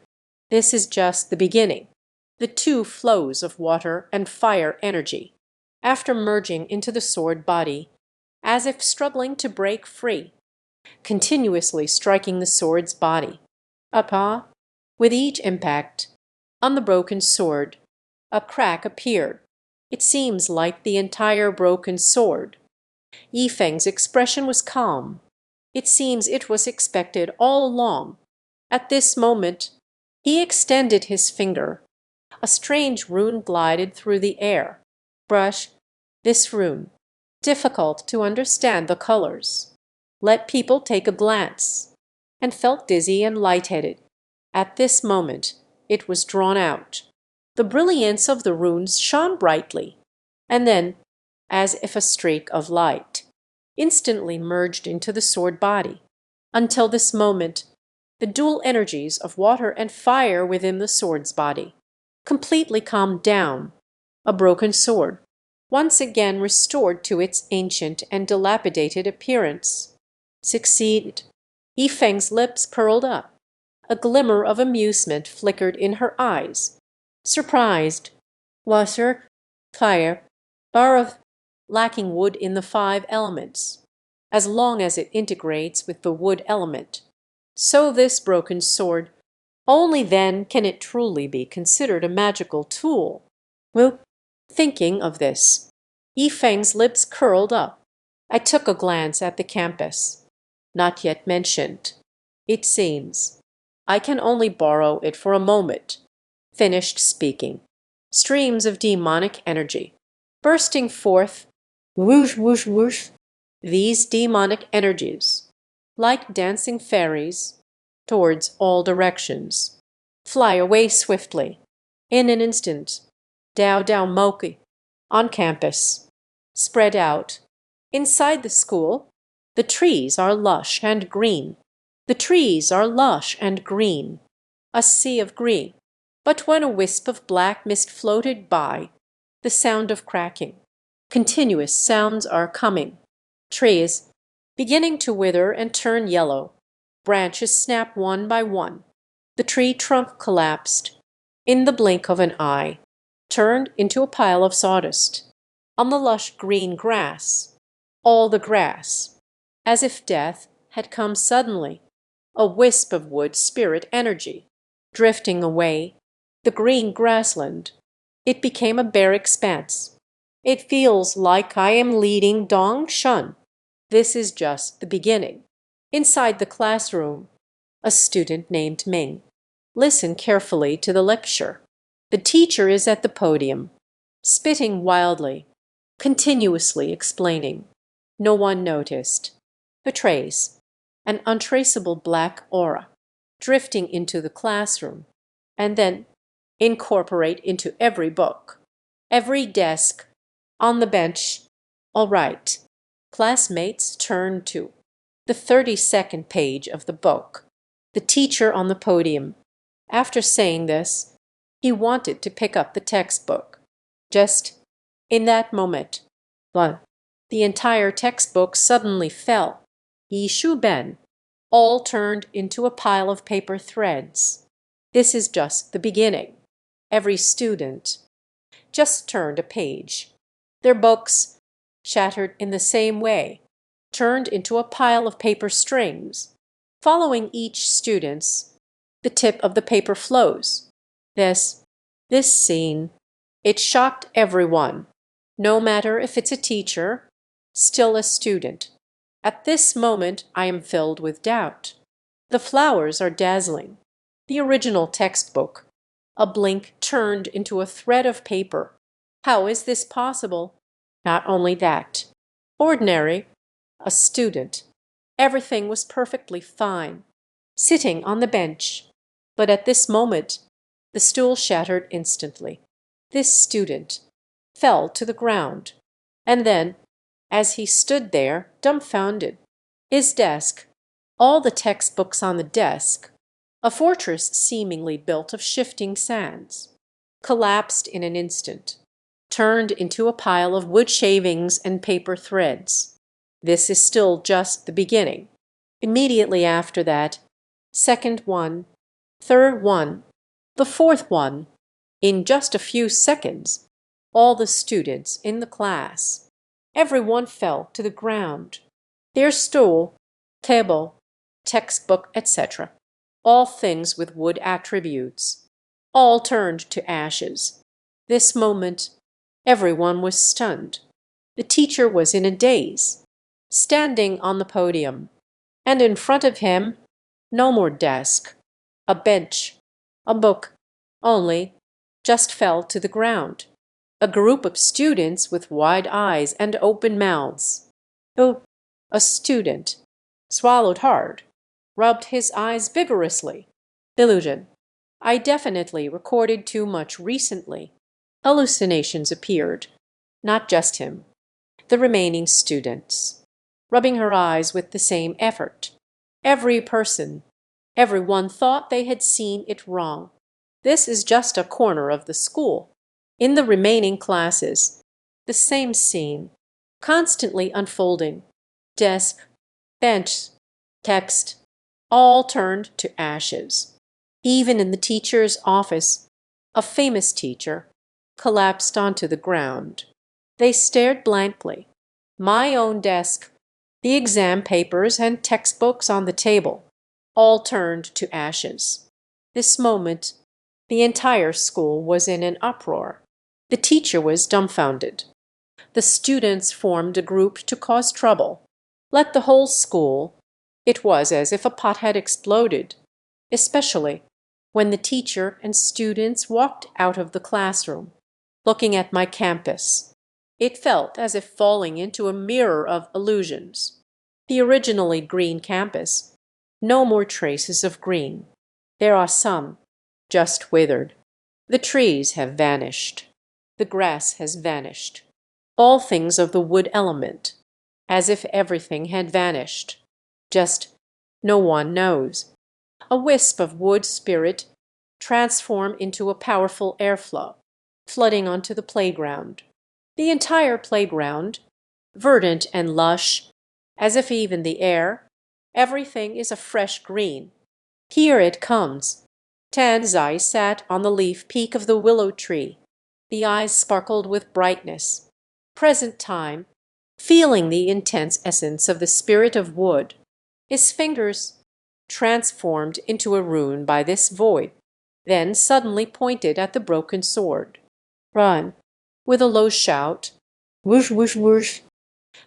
This is just the beginning. The two flows of water and fire energy, after merging into the sword body, as if struggling to break free, continuously striking the sword's body. Apa, with each impact, on the broken sword, a crack appeared. It seems like the entire broken sword. Feng's expression was calm. It seems it was expected all along. At this moment, he extended his finger. A strange rune glided through the air. Brush, this rune. Difficult to understand the colors. let people take a glance, and felt dizzy and lightheaded. At this moment it was drawn out. The brilliance of the runes shone brightly, and then, as if a streak of light, instantly merged into the sword body. Until this moment, the dual energies of water and fire within the sword's body completely calmed down, a broken sword, once again restored to its ancient and dilapidated appearance, succeeded. Yifeng's lips curled up. A glimmer of amusement flickered in her eyes. Surprised. Wasser, fire, bar of lacking wood in the five elements. As long as it integrates with the wood element, so this broken sword, only then can it truly be considered a magical tool. Well, thinking of this, Yifeng's lips curled up. I took a glance at the campus. Not yet mentioned. It seems. I can only borrow it for a moment. Finished speaking. Streams of demonic energy, bursting forth, whoosh, whoosh, whoosh. These demonic energies, like dancing fairies, towards all directions, fly away swiftly. In an instant, Dao Dao Moki, on campus, spread out. Inside the school, the trees are lush and green. The trees are lush and green. A sea of green. But when a wisp of black mist floated by, the sound of cracking, continuous sounds are coming. Trees beginning to wither and turn yellow. Branches snap one by one. The tree trunk collapsed. In the blink of an eye, turned into a pile of sawdust. On the lush green grass, all the grass, as if death had come suddenly, a wisp of wood spirit energy, drifting away, the green grassland. It became a bare expanse. It feels like I am leading Dong Shun. This is just the beginning. Inside the classroom, a student named Ming. Listen carefully to the lecture. The teacher is at the podium, spitting wildly, continuously explaining. No one noticed. A trace, an untraceable black aura, drifting into the classroom, and then incorporate into every book, every desk, on the bench. All right. Classmates turn to the 32nd page of the book. The teacher on the podium. After saying this, he wanted to pick up the textbook. Just in that moment, the entire textbook suddenly fell. Yi Shu Ben, all turned into a pile of paper threads. This is just the beginning. Every student just turned a page. Their books, shattered in the same way, turned into a pile of paper strings. Following each student's, the tip of the paper flows. This scene, it shocked everyone, no matter if it's a teacher, still a student. At this moment I am filled with doubt. The flowers are dazzling. The original textbook, a blink turned into a thread of paper. How is this possible? Not only that. Ordinary, a student. Everything was perfectly fine, sitting on the bench. But at this moment, the stool shattered instantly. This student fell to the ground. And then, as he stood there, dumbfounded, his desk, all the textbooks on the desk, a fortress seemingly built of shifting sands, collapsed in an instant, turned into a pile of wood shavings and paper threads. This is still just the beginning. Immediately after that, second one, third one, the fourth one, in just a few seconds, all the students in the class, everyone fell to the ground. Their stool, table, textbook, etc., all things with wood attributes, all turned to ashes. This moment, everyone was stunned. The teacher was in a daze, standing on the podium, and in front of him, no more desk, a bench, a book, only, just fell to the ground. A group of students with wide eyes and open mouths. Oh, a student, swallowed hard, rubbed his eyes vigorously. Illusion. I definitely recorded too much recently. Hallucinations appeared. Not just him. The remaining students. Rubbing her eyes with the same effort. Every person, everyone thought they had seen it wrong. This is just a corner of the school. In the remaining classes, the same scene, constantly unfolding. Desk, bench, text, all turned to ashes. Even in the teacher's office, a famous teacher collapsed onto the ground. They stared blankly. My own desk, the exam papers and textbooks on the table, all turned to ashes. This moment, the entire school was in an uproar. The teacher was dumbfounded. The students formed a group to cause trouble. Let the whole school. It was as if a pot had exploded, especially when the teacher and students walked out of the classroom, looking at my campus. It felt as if falling into a mirror of illusions. The originally green campus, no more traces of green. There are some, just withered. The trees have vanished. The grass has vanished. All things of the wood element, as if everything had vanished. Just no one knows. A wisp of wood spirit transform into a powerful airflow, flooding onto the playground. The entire playground, verdant and lush, as if even the air, everything is a fresh green. Here it comes. Tanzai sat on the leaf peak of the willow tree. The eyes sparkled with brightness. Present time, feeling the intense essence of the spirit of wood. His fingers transformed into a rune by this void, then suddenly pointed at the broken sword. Run! With a low shout, whoosh, whoosh, whoosh.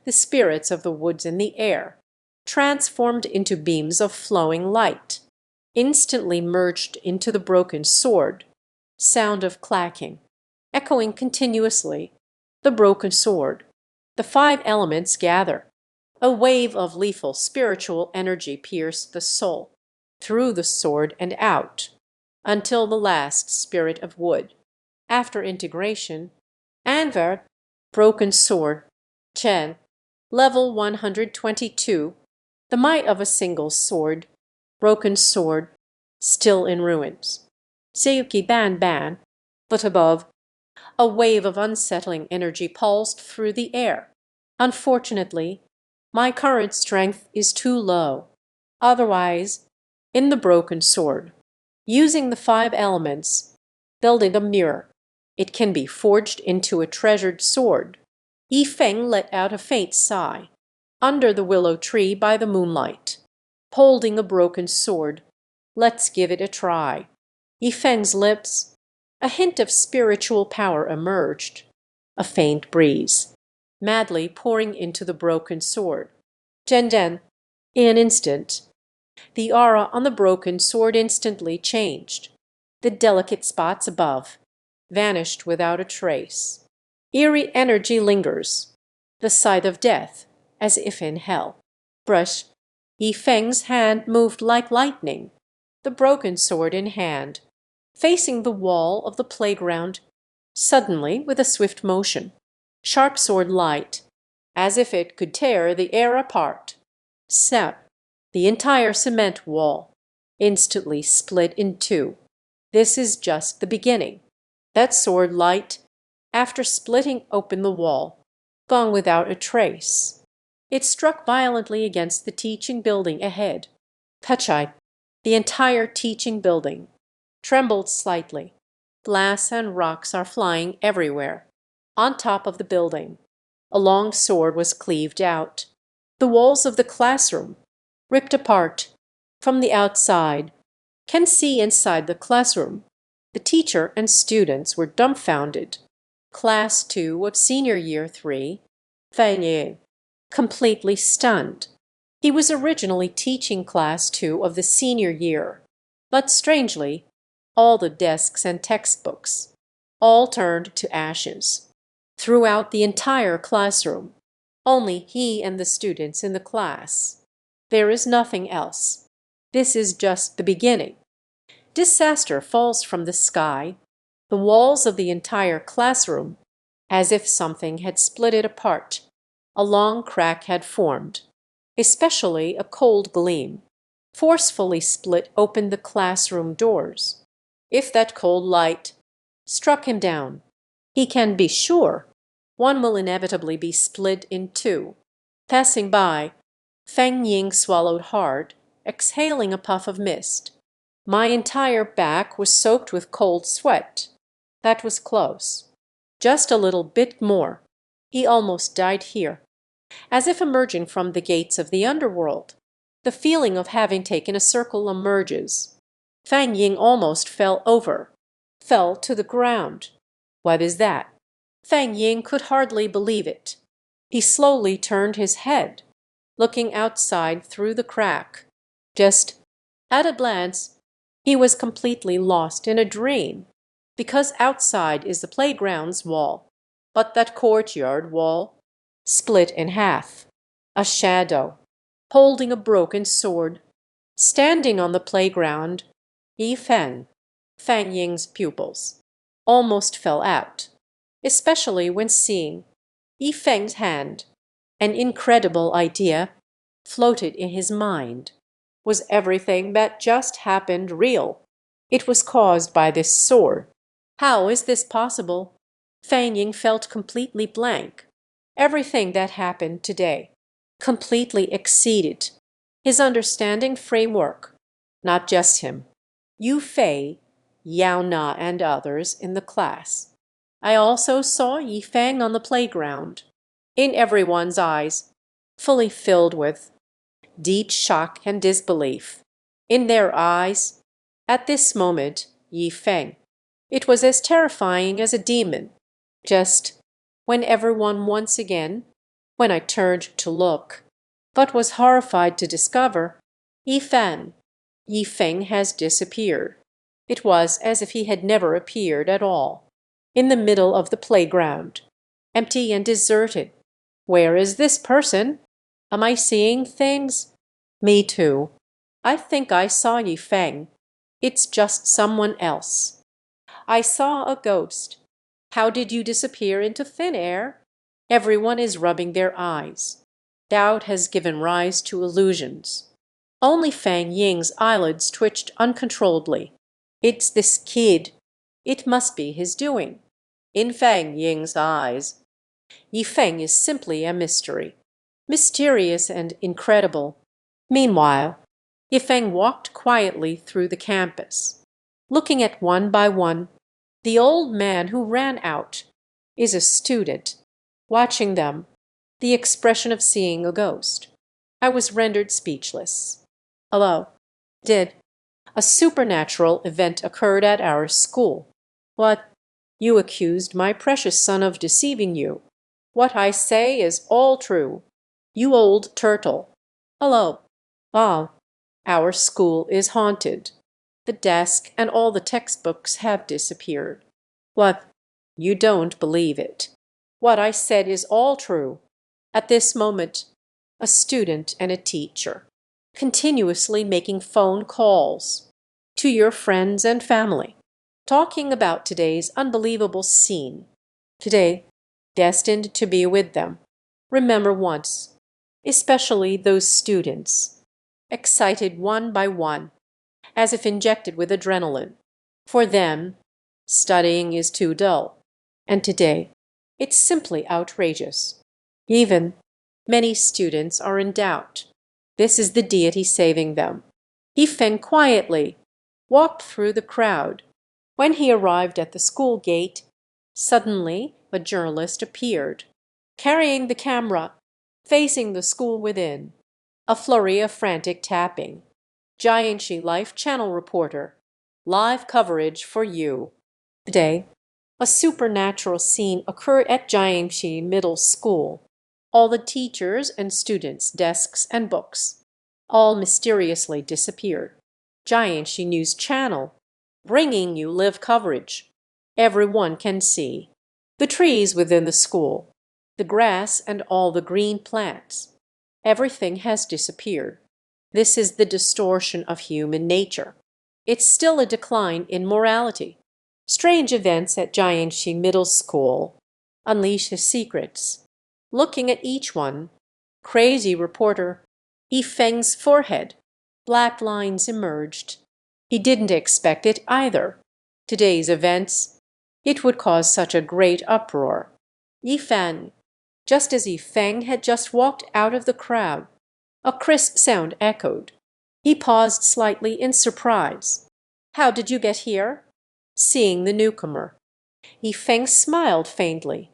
The spirits of the woods in the air, transformed into beams of flowing light, instantly merged into the broken sword. Sound of clacking, echoing continuously. The broken sword. The five elements gather. A wave of lethal spiritual energy pierced the soul, through the sword and out, until the last spirit of wood. After integration, Anver, broken sword, Chen, level 122, the might of a single sword, broken sword, still in ruins. Seiyuki Ban Ban, but above, a wave of unsettling energy pulsed through the air. Unfortunately, my current strength is too low. Otherwise, in the broken sword, using the five elements, building a mirror, it can be forged into a treasured sword. Yi Feng let out a faint sigh, under the willow tree by the moonlight. Holding a broken sword, let's give it a try. Yi Feng's lips, a hint of spiritual power emerged. A faint breeze, madly pouring into the broken sword. Zhen, in an instant, the aura on the broken sword instantly changed. The delicate spots above vanished without a trace. Eerie energy lingers. The scythe of death, as if in hell. Brush. Yi Feng's hand moved like lightning. The broken sword in hand, facing the wall of the playground, suddenly with a swift motion. Sharp sword light, as if it could tear the air apart. Snap! The entire cement wall instantly split in two. This is just the beginning. That sword light, after splitting open the wall, gone without a trace. It struck violently against the teaching building ahead. Pachai, the entire teaching building, trembled slightly. Glass and rocks are flying everywhere. On top of the building, a long sword was cleaved out. The walls of the classroom, ripped apart. From the outside, can see inside the classroom. The teacher and students were dumbfounded. Class 2 of Senior Year 3, Feiye, completely stunned. He was originally teaching Class 2 of the senior year, but strangely, all the desks and textbooks, all turned to ashes. Throughout the entire classroom, only he and the students in the class. There is nothing else. This is just the beginning. Disaster falls from the sky, the walls of the entire classroom, as if something had split it apart. A long crack had formed, especially a cold gleam, forcefully split open the classroom doors. If that cold light struck him down, he can be sure one will inevitably be split in two. Passing by, Feng Ying swallowed hard, exhaling a puff of mist. My entire back was soaked with cold sweat. That was close. Just a little bit more. He almost died here. As if emerging from the gates of the underworld, the feeling of having taken a circle emerges. Fang Ying almost fell over, fell to the ground. What is that? Fang Ying could hardly believe it. He slowly turned his head, looking outside through the crack. Just at a glance, he was completely lost in a dream, because outside is the playground's wall, but that courtyard wall split in half. A shadow, holding a broken sword, standing on the playground. Feng, Fang Ying's pupils, almost fell out, especially when seeing Feng's hand. An incredible idea floated in his mind. Was everything that just happened real? It was caused by this sword. How is this possible? Fang Ying felt completely blank. Everything that happened today completely exceeded his understanding framework. Not just him. Yu Fei, Yao Na, and others in the class. I also saw Yi Fang on the playground. In everyone's eyes, fully filled with deep shock and disbelief. In their eyes, at this moment, Yi Feng. It was as terrifying as a demon. Just when everyone once again, when I turned to look, but was horrified to discover, Yi Feng has disappeared. It was as if he had never appeared at all. In the middle of the playground, empty and deserted. Where is this person? Am I seeing things? Me too. I think I saw Yi Feng. It's just someone else. I saw a ghost. How did you disappear into thin air? Everyone is rubbing their eyes. Doubt has given rise to illusions. Only Fang Ying's eyelids twitched uncontrollably. It's this kid. It must be his doing. In Fang Ying's eyes, Yi Feng is simply a mystery. Mysterious and incredible. Meanwhile, Yi Feng walked quietly through the campus, looking at one by one. The old man who ran out is a student, watching them, the expression of seeing a ghost. I was rendered speechless. Hello. Did a supernatural event occurred at our school? What? You accused my precious son of deceiving you. What I say is all true. You old turtle. Hello. Ah, our school is haunted. The desk and all the textbooks have disappeared. What? You don't believe it. What I said is all true. At this moment, a student and a teacher, continuously making phone calls to your friends and family, talking about today's unbelievable scene. Today, destined to be with them. Remember once, especially those students, excited one by one, as if injected with adrenaline. For them, studying is too dull. And today, it's simply outrageous. Even many students are in doubt. This is the deity saving them. He Feng quietly walked through the crowd. When he arrived at the school gate, suddenly a journalist appeared, carrying the camera, facing the school within. A flurry of frantic tapping. Jiangxi Life Channel reporter. Live coverage for you. Today, a supernatural scene occurred at Jiangxi Middle School. All the teachers and students' desks and books all mysteriously disappeared. Jiangxi News Channel, bringing you live coverage. Everyone can see. The trees within the school, the grass and all the green plants. Everything has disappeared. This is the distortion of human nature. It's still a decline in morality. Strange events at Jiangxi Middle School unleash his secrets. Looking at each one, crazy reporter, Yifeng's forehead, black lines emerged. He didn't expect it either. Today's events, it would cause such a great uproar. Yifeng, just as Yifeng had just walked out of the crowd, a crisp sound echoed. He paused slightly in surprise. "How did you get here?" Seeing the newcomer. Yifeng smiled faintly.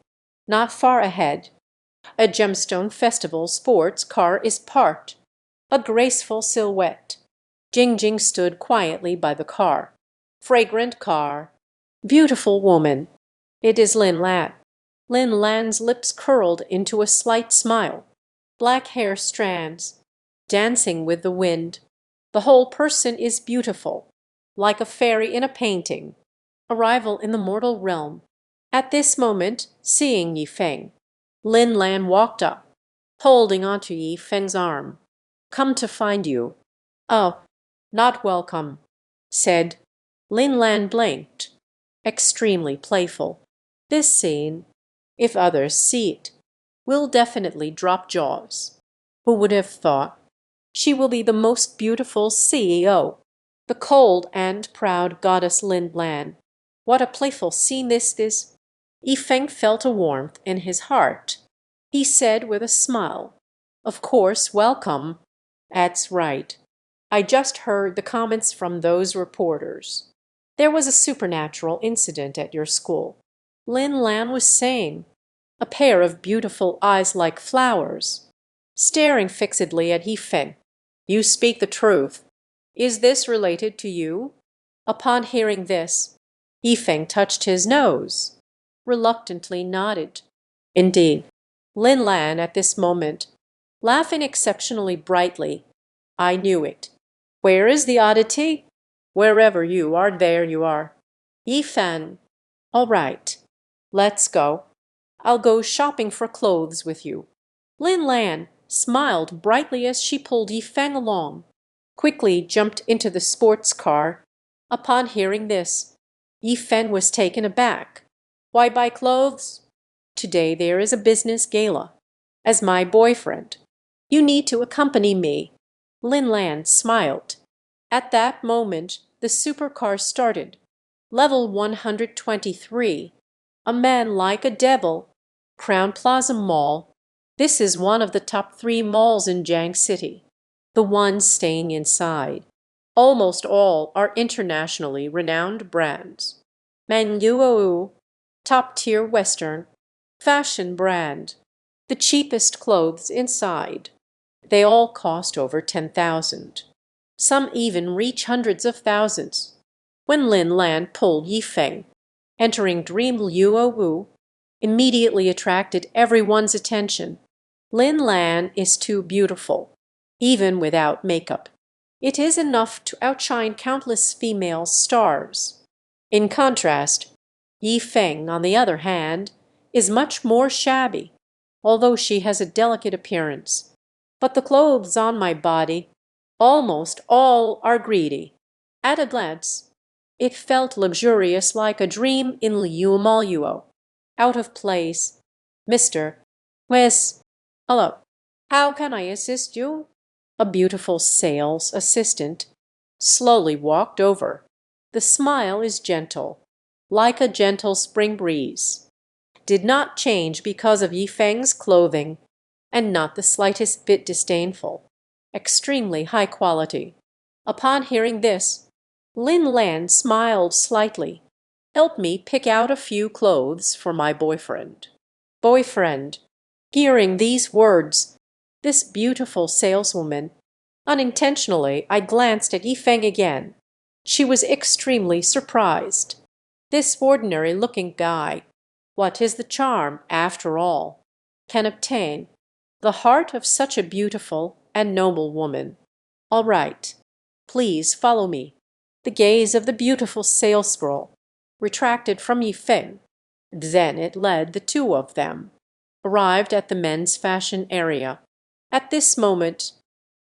"Not far ahead. A gemstone festival sports car is parked. A graceful silhouette. Jing Jing stood quietly by the car. Fragrant car. Beautiful woman. It is Lin Lan." Lin Lan's lips curled into a slight smile. Black hair strands, dancing with the wind. The whole person is beautiful, like a fairy in a painting. Arrival in the mortal realm. At this moment, seeing Yifeng, Lin Lan walked up, holding onto Yifeng's arm. "Come to find you." "Oh, not welcome," said. Lin Lan blinked. Extremely playful. This scene, if others see it, will definitely drop jaws. Who would have thought? She will be the most beautiful CEO. The cold and proud goddess Lin Lan. What a playful scene this is. Yifeng felt a warmth in his heart. He said with a smile, "Of course, welcome. That's right. I just heard the comments from those reporters. There was a supernatural incident at your school. Lin Lan was saying, a pair of beautiful eyes like flowers, staring fixedly at Yifeng. You speak the truth. Is this related to you?" Upon hearing this, Yifeng touched his nose, reluctantly nodded. Indeed, Lin Lan at this moment, laughing exceptionally brightly. "I knew it. Where is the oddity? Wherever you are, there you are. Yifeng. All right. Let's go. I'll go shopping for clothes with you." Lin Lan smiled brightly as she pulled Yifeng along, quickly jumped into the sports car. Upon hearing this, Yifeng was taken aback. "Why buy clothes? Today there is a business gala. As my boyfriend, you need to accompany me." Lin Lan smiled. At that moment, the supercar started. Level 123. A man like a devil. Crown Plaza Mall. This is one of the top 3 malls in Jiang City. The ones staying inside. Almost all are internationally renowned brands. Manguo, top-tier Western, fashion brand. The cheapest clothes inside. They all cost over 10,000. Some even reach hundreds of thousands. When Lin Lan pulled Yifeng, entering Dream Luowu, immediately attracted everyone's attention. Lin Lan is too beautiful, even without makeup. It is enough to outshine countless female stars. In contrast, Yifeng, on the other hand, is much more shabby, although she has a delicate appearance. But the clothes on my body, almost all are greedy. At a glance, it felt luxurious like a dream in Liu. Out of place. "Mr. Miss, hello. How can I assist you?" A beautiful sales assistant slowly walked over. The smile is gentle, like a gentle spring breeze. Did not change because of Yifeng's clothing, and not the slightest bit disdainful. Extremely high quality. Upon hearing this, Lin Lan smiled slightly. "Help me pick out a few clothes for my boyfriend." Boyfriend. Hearing these words, this beautiful saleswoman, unintentionally I glanced at Yifeng again. She was extremely surprised. This ordinary-looking guy, what is the charm, after all, can obtain the heart of such a beautiful and noble woman? "All right. Please follow me." The gaze of the beautiful salesgirl retracted from Yifeng. Then it led the two of them. Arrived at the men's fashion area. At this moment,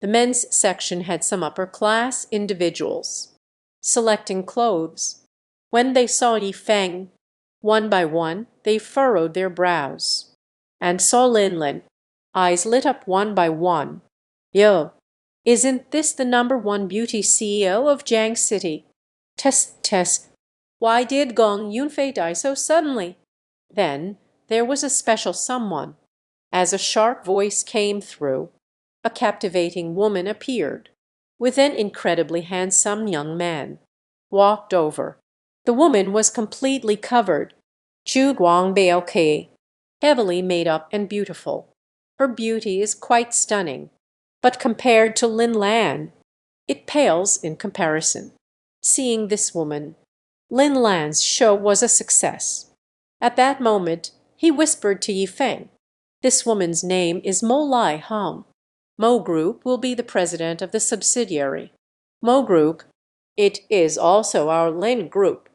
The men's section had some upper-class individuals selecting clothes. When they saw Yi Feng, one by one they furrowed their brows, and saw Lin Lin, eyes lit up one by one. Yo, isn't this the #1 beauty CEO of Jiang City? Tess. Why did Gong Yunfei die so suddenly? Then there was a special someone. As a sharp voice came through, a captivating woman appeared, with an incredibly handsome young man. Walked over. The woman was completely covered. Chu Guangbiao, heavily made up and beautiful. Her beauty is quite stunning, but compared to Lin Lan, it pales in comparison. Seeing this woman, Lin Lan's show was a success. At that moment, he whispered to Yi Feng, "This woman's name is Mo Lai Hong. Mo Group will be the president of the subsidiary. Mo Group, it is also our Lin Group,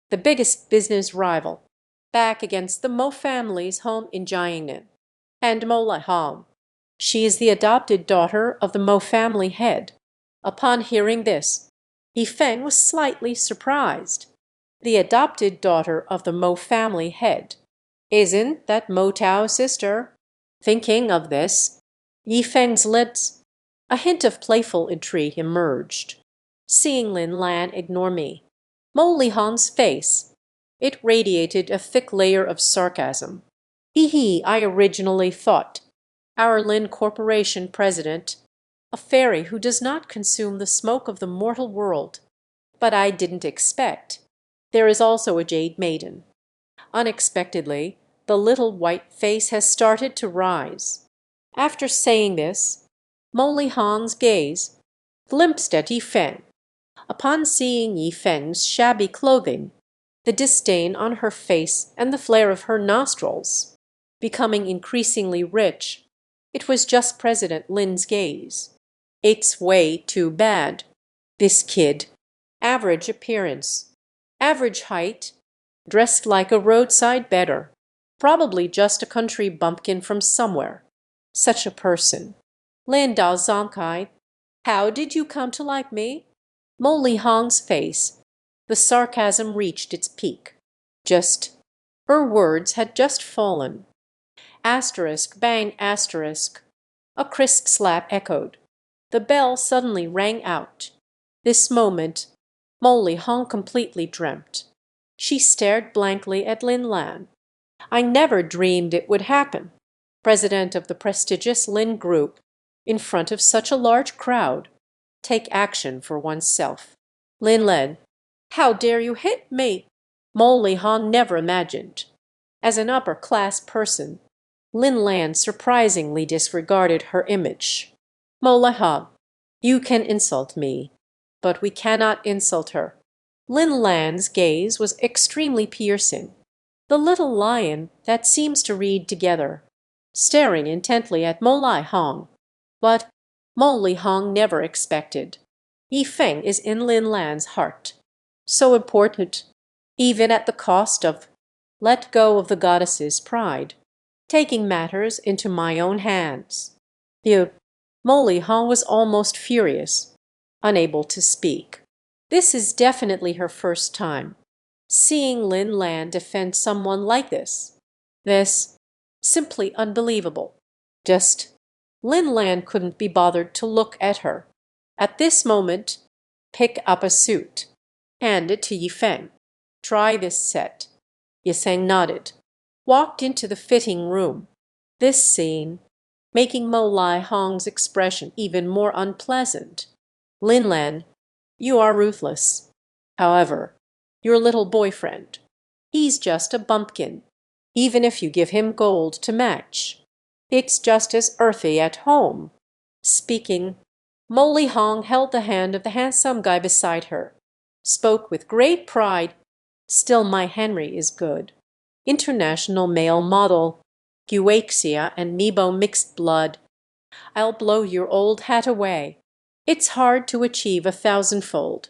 the biggest business rival, back against the Mo family's home in Jiangnan. And Mo Lai Hong, she is the adopted daughter of the Mo family head." Upon hearing this, Yi Feng was slightly surprised. The adopted daughter of the Mo family head. Isn't that Mo Tao's sister? Thinking of this, Yi Feng's lips, a hint of playful intrigue emerged. Seeing Lin Lan ignore me, Mo Lihang's face, it radiated a thick layer of sarcasm. I originally thought our Lin Corporation president a fairy who does not consume the smoke of the mortal world. But I didn't expect. There is also a jade maiden. Unexpectedly, the little white face has started to rise. After saying this, Mo Lihang's gaze glimpsed at Yi Feng. Upon seeing Yi Feng's shabby clothing, the disdain on her face and the flare of her nostrils, becoming increasingly rich, it was just President Lin's gaze. It's way too bad. This kid. Average appearance. Average height. Dressed like a roadside beggar. Probably just a country bumpkin from somewhere. Such a person. Lin Dao Zongkai. How did you come to like me? Mo Li Hong's face. The sarcasm reached its peak. Her words had just fallen. Asterisk, bang, asterisk. A crisp slap echoed. The bell suddenly rang out. This moment, Mo Li Hong completely dreamt. She stared blankly at Lin Lan. I never dreamed it would happen. President of the prestigious Lin Group, in front of such a large crowd. Take action for oneself. Lin Lan, how dare you hit me? Mo Li Hong never imagined. As an upper-class person, Lin Lan surprisingly disregarded her image. Mo Li Hong, you can insult me, but we cannot insult her. Lin Lan's gaze was extremely piercing. The little lion that seems to read together, staring intently at Mo Li Hong. What Mo Li Hong never expected. Yi Feng is in Lin Lan's heart. So important, even at the cost of let go of the goddess's pride, taking matters into my own hands. Mo Li Hong was almost furious, unable to speak. This is definitely her first time. Seeing Lin Lan defend someone like this. Simply unbelievable. Lin Lan couldn't be bothered to look at her. At this moment, pick up a suit. Hand it to Yi Feng. Try this set. Yi Feng nodded. Walked into the fitting room. This scene, making Mo Li Hong's expression even more unpleasant. Lin Lan, you are ruthless. However, your little boyfriend, he's just a bumpkin, even if you give him gold to match. It's just as earthy at home. Speaking, Mo Li Hong held the hand of the handsome guy beside her. Spoke with great pride. Still my Henry is good. International male model. Guaxia and Nebo mixed blood. I'll blow your old hat away. It's hard to achieve 1,000-fold.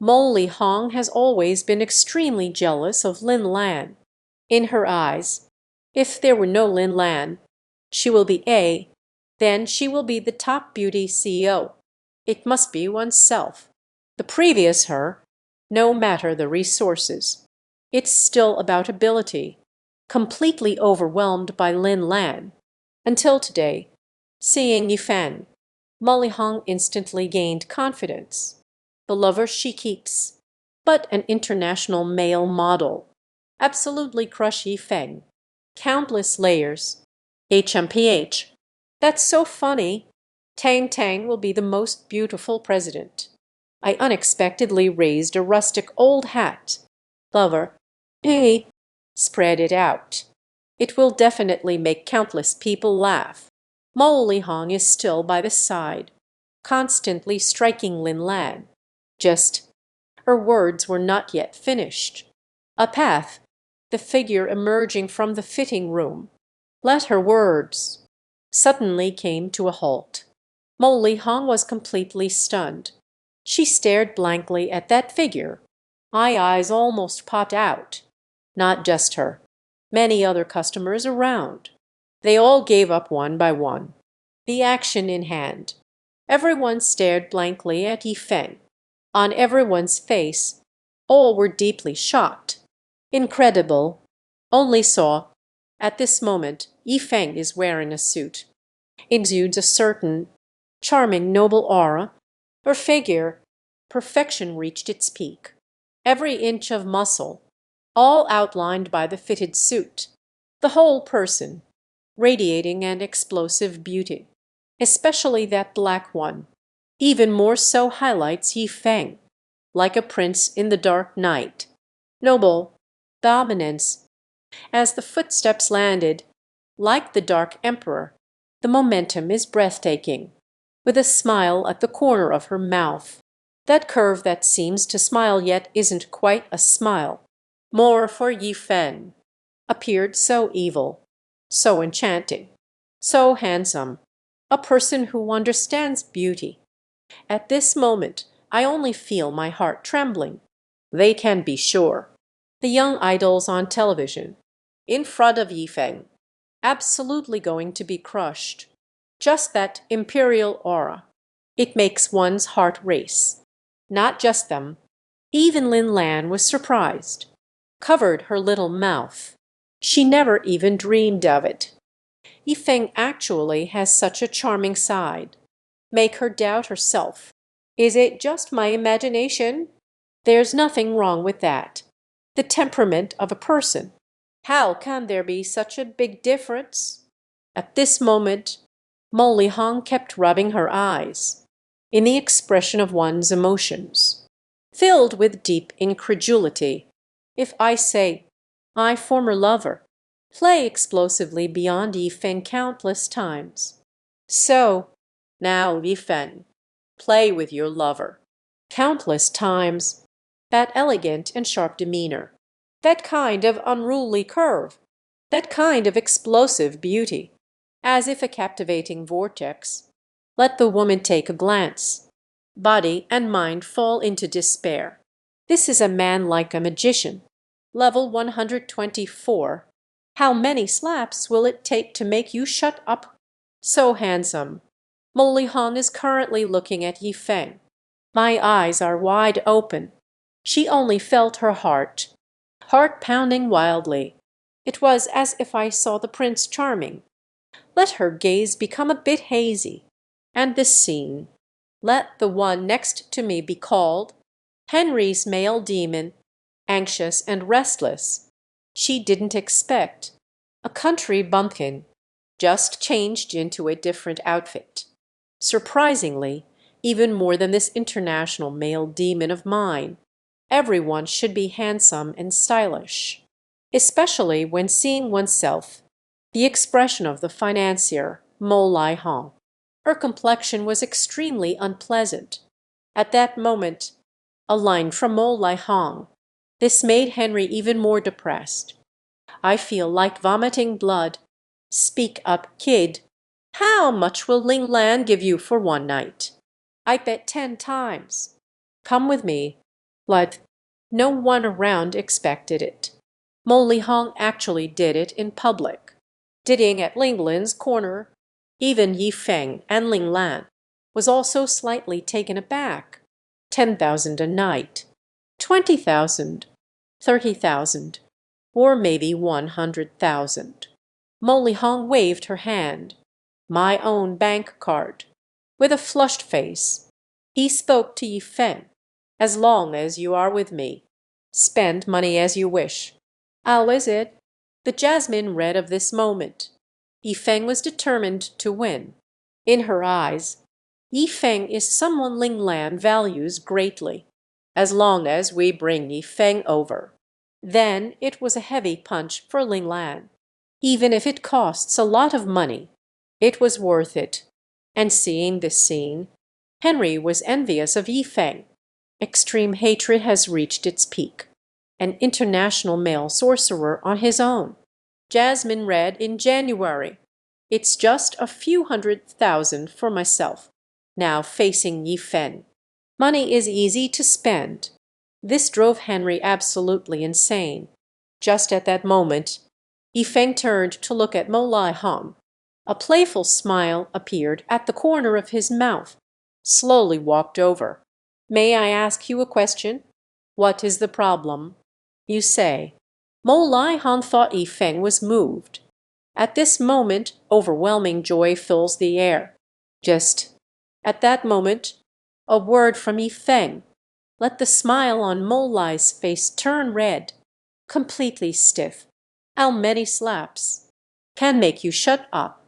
Mo Li Hong has always been extremely jealous of Lin Lan. In her eyes, if there were no Lin Lan, she will be Then she will be the top beauty CEO. It must be oneself. The previous her, no matter the resources. It's still about ability. Completely overwhelmed by Lin Lan. Until today, seeing Yifan, Molly Hong instantly gained confidence. The lover she keeps, but an international male model. Absolutely crush Yifeng. Countless layers. HMPH. That's so funny. Tang Tang will be the most beautiful president. I unexpectedly raised a rustic old hat. Lover. Hey. Spread it out. It will definitely make countless people laugh. Mo Li Hong is still by the side, constantly striking Lin Lan. Just, her words were not yet finished. A path, the figure emerging from the fitting room. Let her words. Suddenly came to a halt. Mo Li Hong was completely stunned. She stared blankly at that figure. My eyes almost popped out. Not just her. Many other customers around. They all gave up one by one. The action in hand. Everyone stared blankly at Yifeng. On everyone's face, all were deeply shocked. Incredible. Only saw. At this moment, Yifeng is wearing a suit. Exudes a certain charming noble aura. Her figure, perfection reached its peak. Every inch of muscle, all outlined by the fitted suit. The whole person, radiating an explosive beauty. Especially that black one. Even more so highlights Yifeng, like a prince in the dark night. Noble, dominance. As the footsteps landed, like the Dark Emperor, the momentum is breathtaking. With a smile at the corner of her mouth. That curve that seems to smile yet isn't quite a smile. More for Yifeng. Appeared so evil, so enchanting, so handsome. A person who understands beauty. At this moment, I only feel my heart trembling. They can be sure. The young idols on television, in front of Yifeng, absolutely going to be crushed. Just that imperial aura. It makes one's heart race. Not just them. Even Lin Lan was surprised. Covered her little mouth. She never even dreamed of it. Yifeng actually has such a charming side. Make her doubt herself. Is it just my imagination? There's nothing wrong with that. The temperament of a person. How can there be such a big difference? At this moment, Mo Li Hong kept rubbing her eyes, in the expression of one's emotions, filled with deep incredulity. If I say, my former lover, play explosively beyond Yifeng countless times. So, now Yifeng, play with your lover. Countless times. That elegant and sharp demeanor. That kind of unruly curve. That kind of explosive beauty. As if a captivating vortex. Let the woman take a glance. Body and mind fall into despair. This is a man like a magician. Level 124. How many slaps will it take to make you shut up? So handsome. Mo Li Hong is currently looking at Yifeng. My eyes are wide open. She only felt her heart. Heart pounding wildly. It was as if I saw the Prince Charming. Let her gaze become a bit hazy. And this scene. Let the one next to me be called Henry's male demon, anxious and restless. She didn't expect. A country bumpkin, just changed into a different outfit. Surprisingly, even more than this international male demon of mine. Everyone should be handsome and stylish, especially when seeing oneself. The expression of the financier, Mo Li Hong. Her complexion was extremely unpleasant. At that moment, a line from Mo Li Hong. This made Henry even more depressed. I feel like vomiting blood. Speak up, kid. How much will Ling Lan give you for one night? I bet 10 times. Come with me. Let. No one around expected it. Mo Li Hong actually did it in public. Diding at Ling Lin's corner. Even Yi Feng and Ling Lan was also slightly taken aback. 10,000 a night, 20,000, 30,000, or maybe 100,000. Molly Hong waved her hand. My own bank card. With a flushed face, he spoke to Yi Feng. As long as you are with me, spend money as you wish. How is it? The Jasmine read of this moment. Yi Feng was determined to win. In her eyes, Yi Feng is someone Ling Lan values greatly. As long as we bring Yi Feng over. Then it was a heavy punch for Ling Lan. Even if it costs a lot of money, it was worth it. And seeing this scene, Henry was envious of Yi Feng. Extreme hatred has reached its peak. An international male sorcerer on his own. Jasmine read in January. It's just a few 100,000 for myself. Now facing Yi Feng. Money is easy to spend. This drove Henry absolutely insane. Just at that moment, Yi Feng turned to look at Mo Lai Hong. A playful smile appeared at the corner of his mouth. Slowly walked over. May I ask you a question? What is the problem? You say. Mo Lai Hong thought Yi Feng was moved. At this moment, overwhelming joy fills the air. Just at that moment, a word from Yi Feng. Let the smile on Mo Lai's face turn red, completely stiff. How many slaps can make you shut up?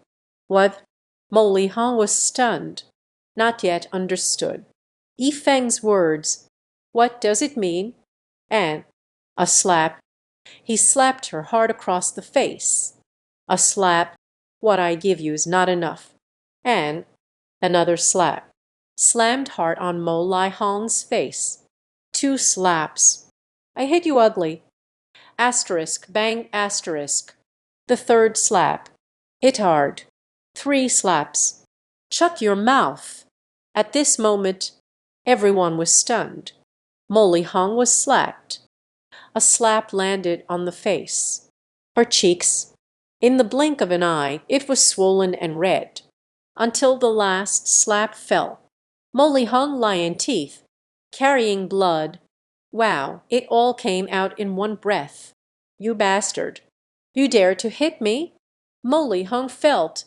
What? Mo Li Hong was stunned, not yet understood. Yi Feng's words. What does it mean? And a slap. He slapped her hard across the face. A slap. What I give you is not enough. And another slap. Slammed hard on Mo Lai Hong's face. 2 slaps. I hit you ugly. Asterisk, bang, asterisk. The 3rd slap. Hit hard. 3 slaps. Shut your mouth. At this moment, everyone was stunned. Mo Li Hong was slapped. A slap landed on the face. Her cheeks. In the blink of an eye, it was swollen and red. Until the last slap fell. Mo Li Hong lay in teeth, carrying blood. Wow, it all came out in one breath. You bastard. You dare to hit me? Mo Li Hong felt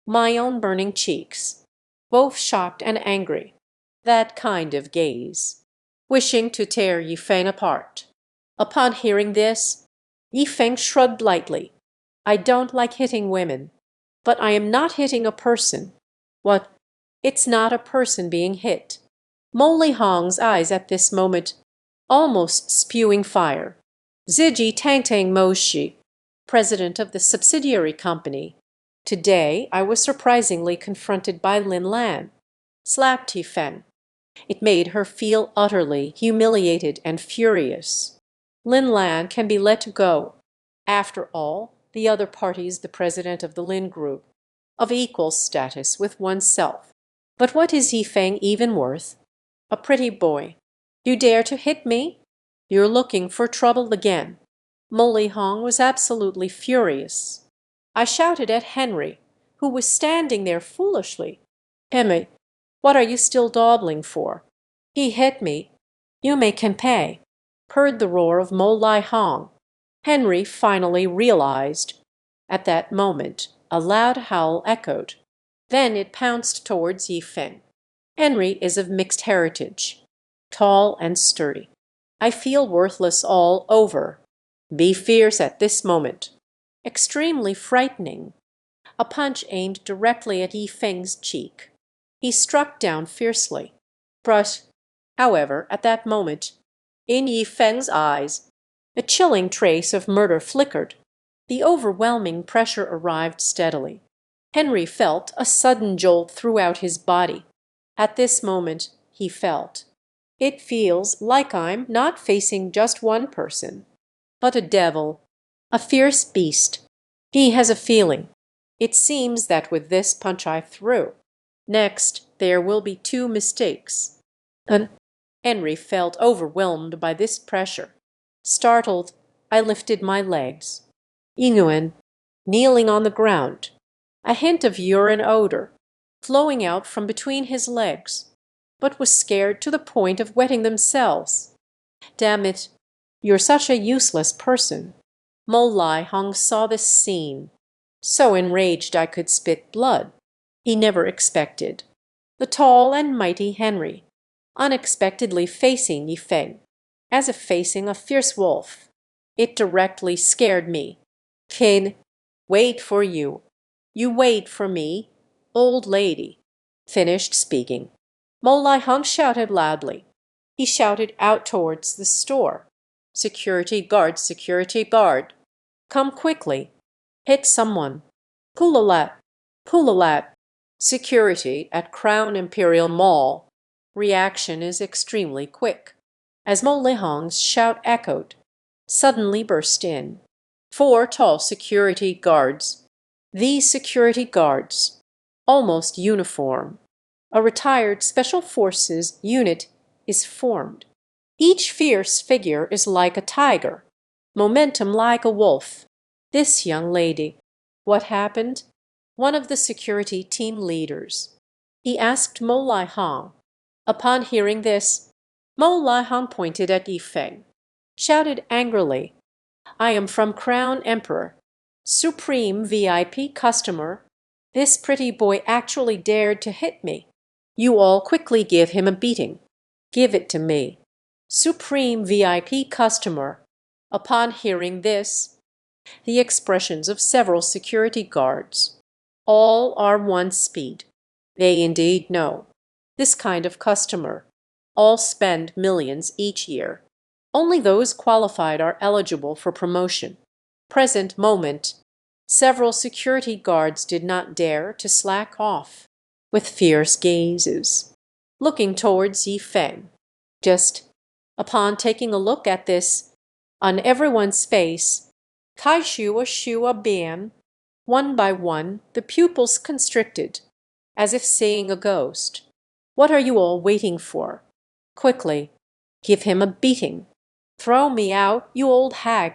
my own burning cheeks, both shocked and angry. That kind of gaze. Wishing to tear Yi Feng apart. Upon hearing this, Yi Feng shrugged lightly. I don't like hitting women, but I am not hitting a person. What? It's not a person being hit. Mo Li Hong's eyes at this moment almost spewing fire. Ziji Tangtang Mo Shi, president of the subsidiary company. Today I was surprisingly confronted by Lin Lan. Slapped Yi Feng. It made her feel utterly humiliated and furious. Lin Lan can be let go. After all, the other party is the president of the Lin Group, of equal status with oneself. But what is Yi Feng even worth? A pretty boy. You dare to hit me? You're looking for trouble again. Mo Li Hong was absolutely furious. I shouted at Henry, who was standing there foolishly. Henry, what are you still dawdling for? He hit me. You make him pay. Heard the roar of Mo Li Hong. Henry finally realized. At that moment, a loud howl echoed. Then it pounced towards Yi Feng. Henry is of mixed heritage, tall and sturdy. I feel worthless all over. Be fierce at this moment. Extremely frightening. A punch aimed directly at Yi Feng's cheek. He struck down fiercely. But, however, at that moment, in Yi Feng's eyes, a chilling trace of murder flickered. The overwhelming pressure arrived steadily. Henry felt a sudden jolt throughout his body. At this moment, he felt, it feels like I'm not facing just one person, but a devil, a fierce beast. He has a feeling. It seems that with this punch I threw, next there will be 2 mistakes. And Henry felt overwhelmed by this pressure. Startled, I lifted my legs. Yingyuan, kneeling on the ground, a hint of urine odor, flowing out from between his legs, but was scared to the point of wetting themselves. Damn it, you're such a useless person. Molai Hung saw this scene, so enraged I could spit blood. He never expected. The tall and mighty Henry, unexpectedly facing Yifeng, as if facing a fierce wolf. It directly scared me. Kid, wait for you. You wait for me, old lady. Finished speaking. Molai Hung shouted loudly. He shouted out towards the store. Security guard, security guard. Come quickly. Hit someone. Pulalat, Pulalat. Security at Crown Imperial Mall. Reaction is extremely quick. As Molai Hung's shout echoed, suddenly burst in 4 tall security guards. These security guards, almost uniform. A retired Special Forces unit is formed. Each fierce figure is like a tiger, momentum like a wolf. This young lady. What happened? One of the security team leaders. He asked Molai Hong. Upon hearing this, Molai Hong pointed at Yifeng, shouted angrily, I am from Crown Emperor, supreme VIP customer. This pretty boy actually dared to hit me. You all quickly give him a beating. Give it to me. Supreme VIP customer. Upon hearing this, the expressions of several security guards. All are one speed. They indeed know. This kind of customer. All spend millions each year. Only those qualified are eligible for promotion. Present moment. Several security guards did not dare to slack off, with fierce gazes, looking towards Yifeng. Just upon taking a look at this, on everyone's face, Kaishua Shua Bian, one by one, the pupils constricted, as if seeing a ghost. What are you all waiting for? Quickly, give him a beating. Throw me out, you old hag.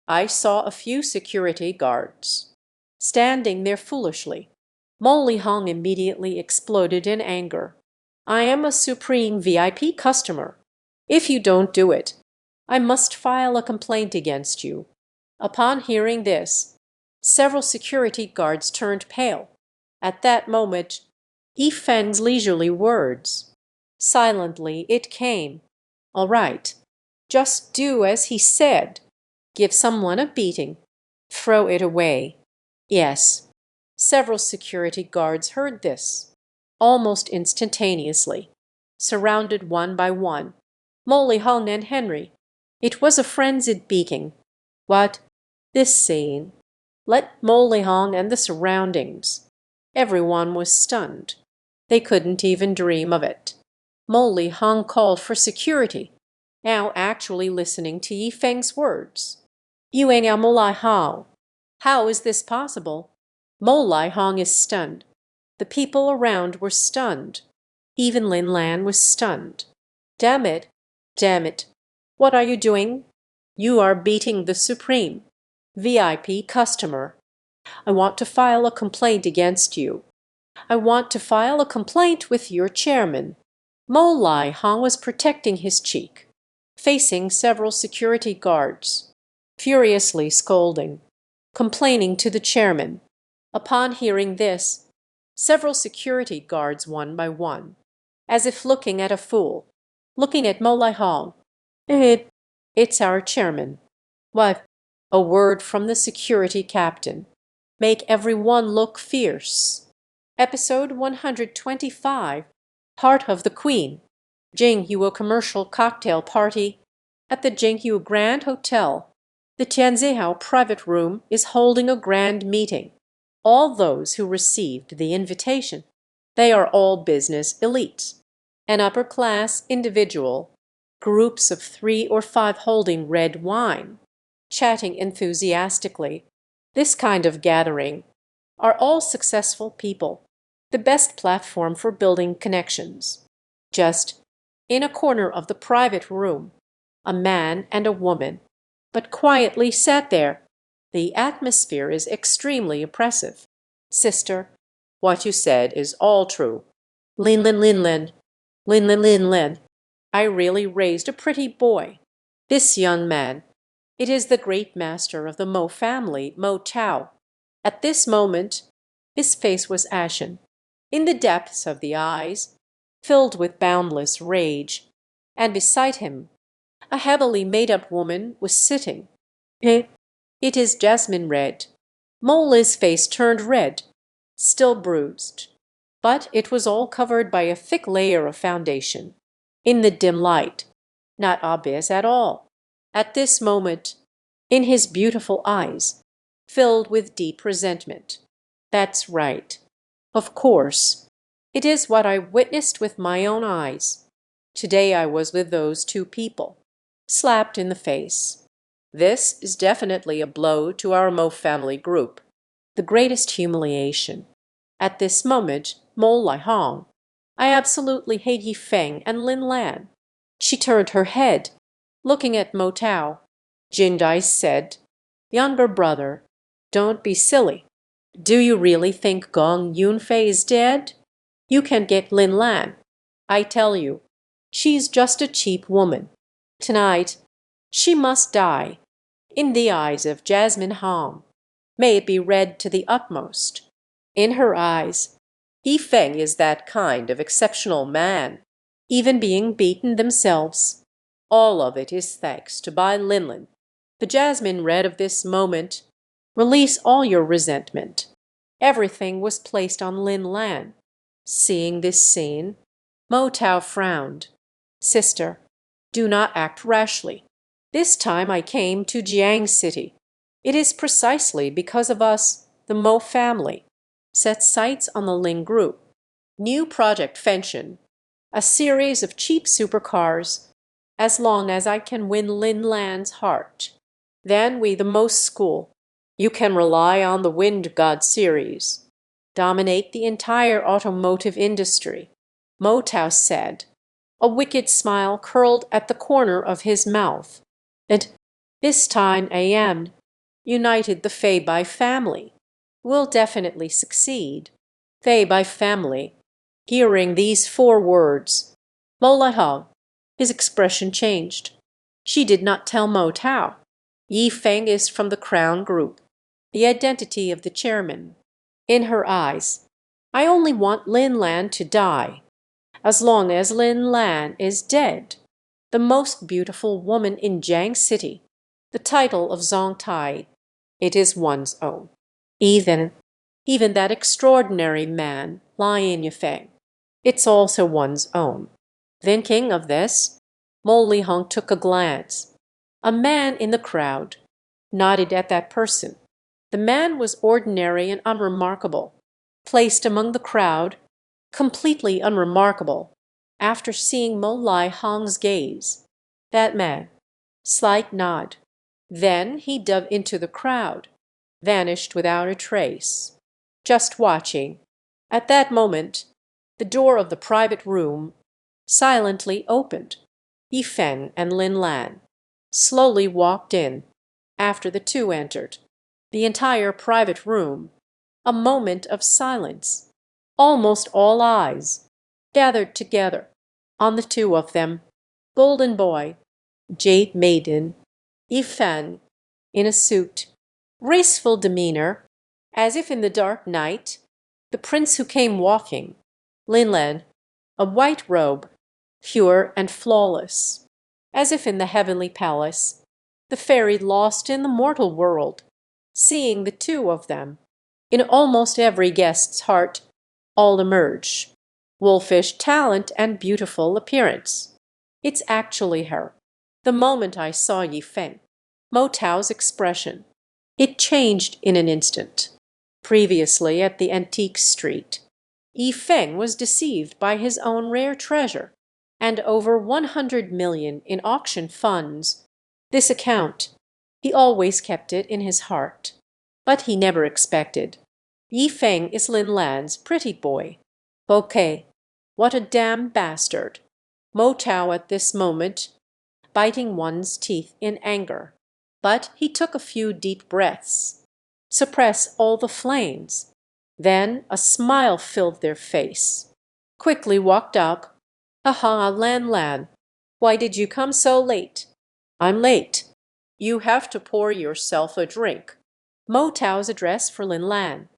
I saw a few security guards standing there foolishly. Molai Hong immediately exploded in anger. I am a supreme VIP customer. If you don't do it, I must file a complaint against you. Upon hearing this, several security guards turned pale. At that moment, Yifeng's leisurely words. Silently it came. All right, just do as he said. Give someone a beating. Throw it away. Yes. Several security guards heard this. Almost instantaneously, surrounded one by one, Molai Hung and Henry. It was a frenzied beating. What? This scene. Let Molai Hong and the surroundings. Everyone was stunned. They couldn't even dream of it. Molai Hong called for security, now actually listening to Yifeng's words. Yuan Molai Hong. How is this possible? Molai Hong is stunned. The people around were stunned. Even Lin Lan was stunned. Damn it! Damn it! What are you doing? You are beating the supreme VIP customer. I want to file a complaint against you. I want to file a complaint with your chairman. Molai Hong was protecting his cheek, facing several security guards, furiously scolding, complaining to the chairman. Upon hearing this, several security guards one by one, as if looking at a fool, looking at Molai Hong. It's our chairman. What? A word from the security captain. Make everyone look fierce. Episode 125, Heart of the Queen. Jinghu commercial cocktail party at the Jinghu Grand Hotel. The Tianzihao private room is holding a grand meeting. All those who received the invitation, they are all business elites. An upper-class individual, groups of 3 or 5 holding red wine, chatting enthusiastically. This kind of gathering are all successful people, the best platform for building connections. Just in a corner of the private room, a man and a woman, but quietly sat there. The atmosphere is extremely oppressive. Sister, what you said is all true. Linlin, Linlin, Linlin, Linlin. I really raised a pretty boy. This young man, it is the great master of the Mo family, Mo Tao. At this moment, his face was ashen. In the depths of the eyes, filled with boundless rage, and beside him, a heavily made-up woman was sitting. It is jasmine red. Mole's face turned red, still bruised, but it was all covered by a thick layer of foundation. In the dim light, not obvious at all. At this moment, in his beautiful eyes, filled with deep resentment. That's right. Of course. It is what I witnessed with my own eyes. Today I was with those two people, slapped in the face. This is definitely a blow to our Mo family group, the greatest humiliation. At this moment, Mo Lai Hong, I absolutely hate Yi Feng and Lin Lan. She turned her head, looking at Mo Tao. Jindai said, "Younger brother, don't be silly. Do you really think Gong Yunfei is dead? You can get Lin Lan. I tell you, she's just a cheap woman. Tonight, she must die, in the eyes of Jasmine Hong. May it be read to the utmost. In her eyes, Yi Feng is that kind of exceptional man, even being beaten themselves. All of it is thanks to Bai Linlin, the jasmine red of this moment. Release all your resentment." Everything was placed on Lin Lan. Seeing this scene, Mo Tao frowned. "Sister, do not act rashly. This time I came to Jiang City. It is precisely because of us, the Mo family. Set sights on the Ling group. New project Fenshin. A series of cheap supercars. As long as I can win Lin Lan's heart. Then we the Mo school. You can rely on the Wind God series. Dominate the entire automotive industry." Mo Tao said. A wicked smile curled at the corner of his mouth. "And this time AM, united the Fei Bai family, will definitely succeed." Fei Bai family. Hearing these four words, Mo Lai Hong, his expression changed. She did not tell Mo Tao. Yi Feng is from the Crown Group, the identity of the chairman. In her eyes, I only want Lin Lan to die. As long as Lin Lan is dead, the most beautiful woman in Jiang City, the title of Zong Tai, it is one's own. Even that extraordinary man, Lian Yifeng, it's also one's own. Thinking of this, Mo Li Hong took a glance. A man in the crowd nodded at that person. The man was ordinary and unremarkable, placed among the crowd, completely unremarkable, after seeing Mo Lai Hong's gaze. That man. Slight nod. Then he dove into the crowd, vanished without a trace. Just watching. At that moment, the door of the private room silently opened. Yi Fen and Lin Lan slowly walked in, after the two entered. The entire private room, a moment of silence. Almost all eyes gathered together on the two of them. Golden Boy, Jade Maiden, Yi Fen, in a suit, graceful demeanor, as if in the dark night, the prince who came walking. Lin Lan, a white robe, pure and flawless, as if in the heavenly palace, the fairy lost in the mortal world, seeing the two of them. In almost every guest's heart, all emerge. Wolfish talent and beautiful appearance. It's actually her. The moment I saw Yi Feng, Mo Tao's expression, it changed in an instant. Previously at the antique street, Yi Feng was deceived by his own rare treasure, and over 100 million in auction funds. This account, he always kept it in his heart. But he never expected. Yi Feng is Lin Lan's pretty boy. Bouquet, what a damn bastard. Mo Tao at this moment, biting one's teeth in anger. But he took a few deep breaths. Suppress all the flames. Then a smile filled their face. Quickly walked up. "Aha, Lan Lan, why did you come so late?" "I'm late. You have to pour yourself a drink." Mo Tao's address for Lin Lan.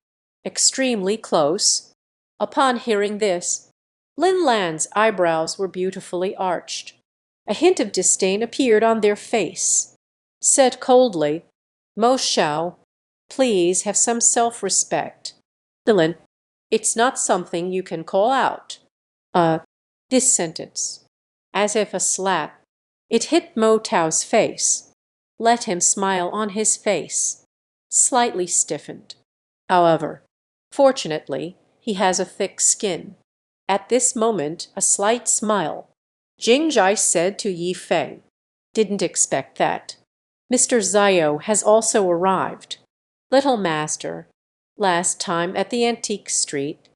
Extremely close. Upon hearing this, Lin Lan's eyebrows were beautifully arched. A hint of disdain appeared on their face. Said coldly, "Mo Shao, please have some self-respect. Lin, it's not something you can call out." Uh, this sentence, as if a slap, it hit Mo Tao's face, let him smile on his face, slightly stiffened. However, fortunately, he has a thick skin. At this moment, a slight smile. Jingjai said to Yi Feng, "Didn't expect that. Mr. Zio has also arrived. Little master, last time at the antique street,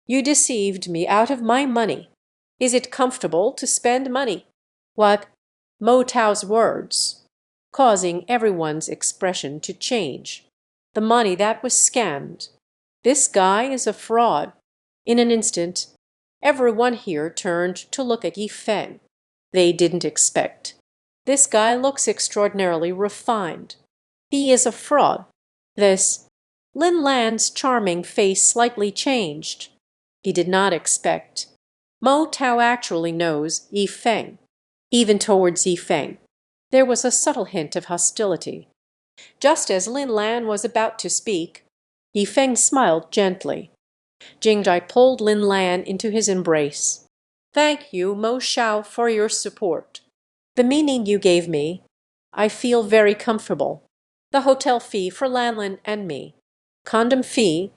you deceived me out of my money. Is it comfortable to spend money?" What? Mo Tao's words, causing everyone's expression to change. The money that was scammed. This guy is a fraud. In an instant, everyone here turned to look at Yi Feng. They didn't expect. This guy looks extraordinarily refined. He is a fraud. This Lin Lan's charming face slightly changed. He did not expect. Mo Tao actually knows Yi Feng. Even towards Yi Feng, there was a subtle hint of hostility. Just as Lin Lan was about to speak, Yi Feng smiled gently. Jingjai pulled Lin Lan into his embrace. "Thank you, Mo Shao, for your support. The meaning you gave me, I feel very comfortable. The hotel fee for Lanlin and me, condom fee,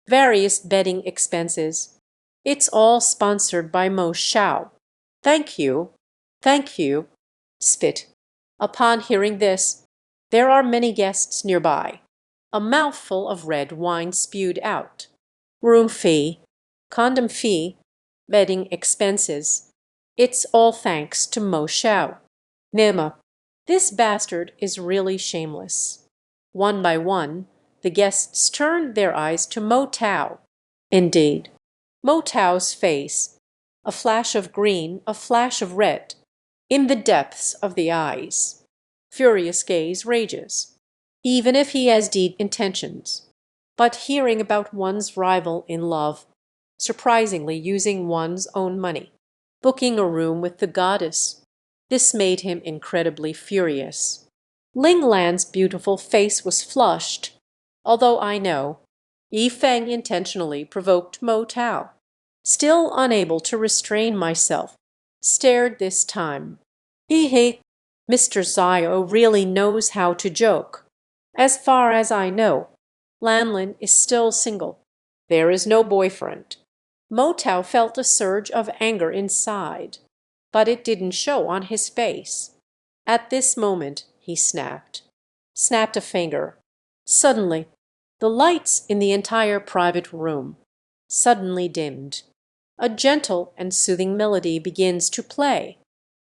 various bedding expenses. It's all sponsored by Mo Shao. Thank you. Thank you." Spit. Upon hearing this, there are many guests nearby. A mouthful of red wine spewed out. Room fee, condom fee, bedding expenses. It's all thanks to Mo Shao. Nima, this bastard is really shameless. One by one, the guests turned their eyes to Mo Tao. Indeed, Mo Tao's face, a flash of green, a flash of red, in the depths of the eyes. Furious gaze rages, even if he has deed intentions. But hearing about one's rival in love, surprisingly using one's own money, booking a room with the goddess, this made him incredibly furious. Ling Lan's beautiful face was flushed, although I know Yi Feng intentionally provoked Mo Tao. Still unable to restrain myself, stared this time. He, Mr. Zio really knows how to joke. As far as I know, Lanlin is still single. There is no boyfriend. Mo Tao felt a surge of anger inside, but it didn't show on his face. At this moment, he snapped a finger. Suddenly, the lights in the entire private room suddenly dimmed. A gentle and soothing melody begins to play.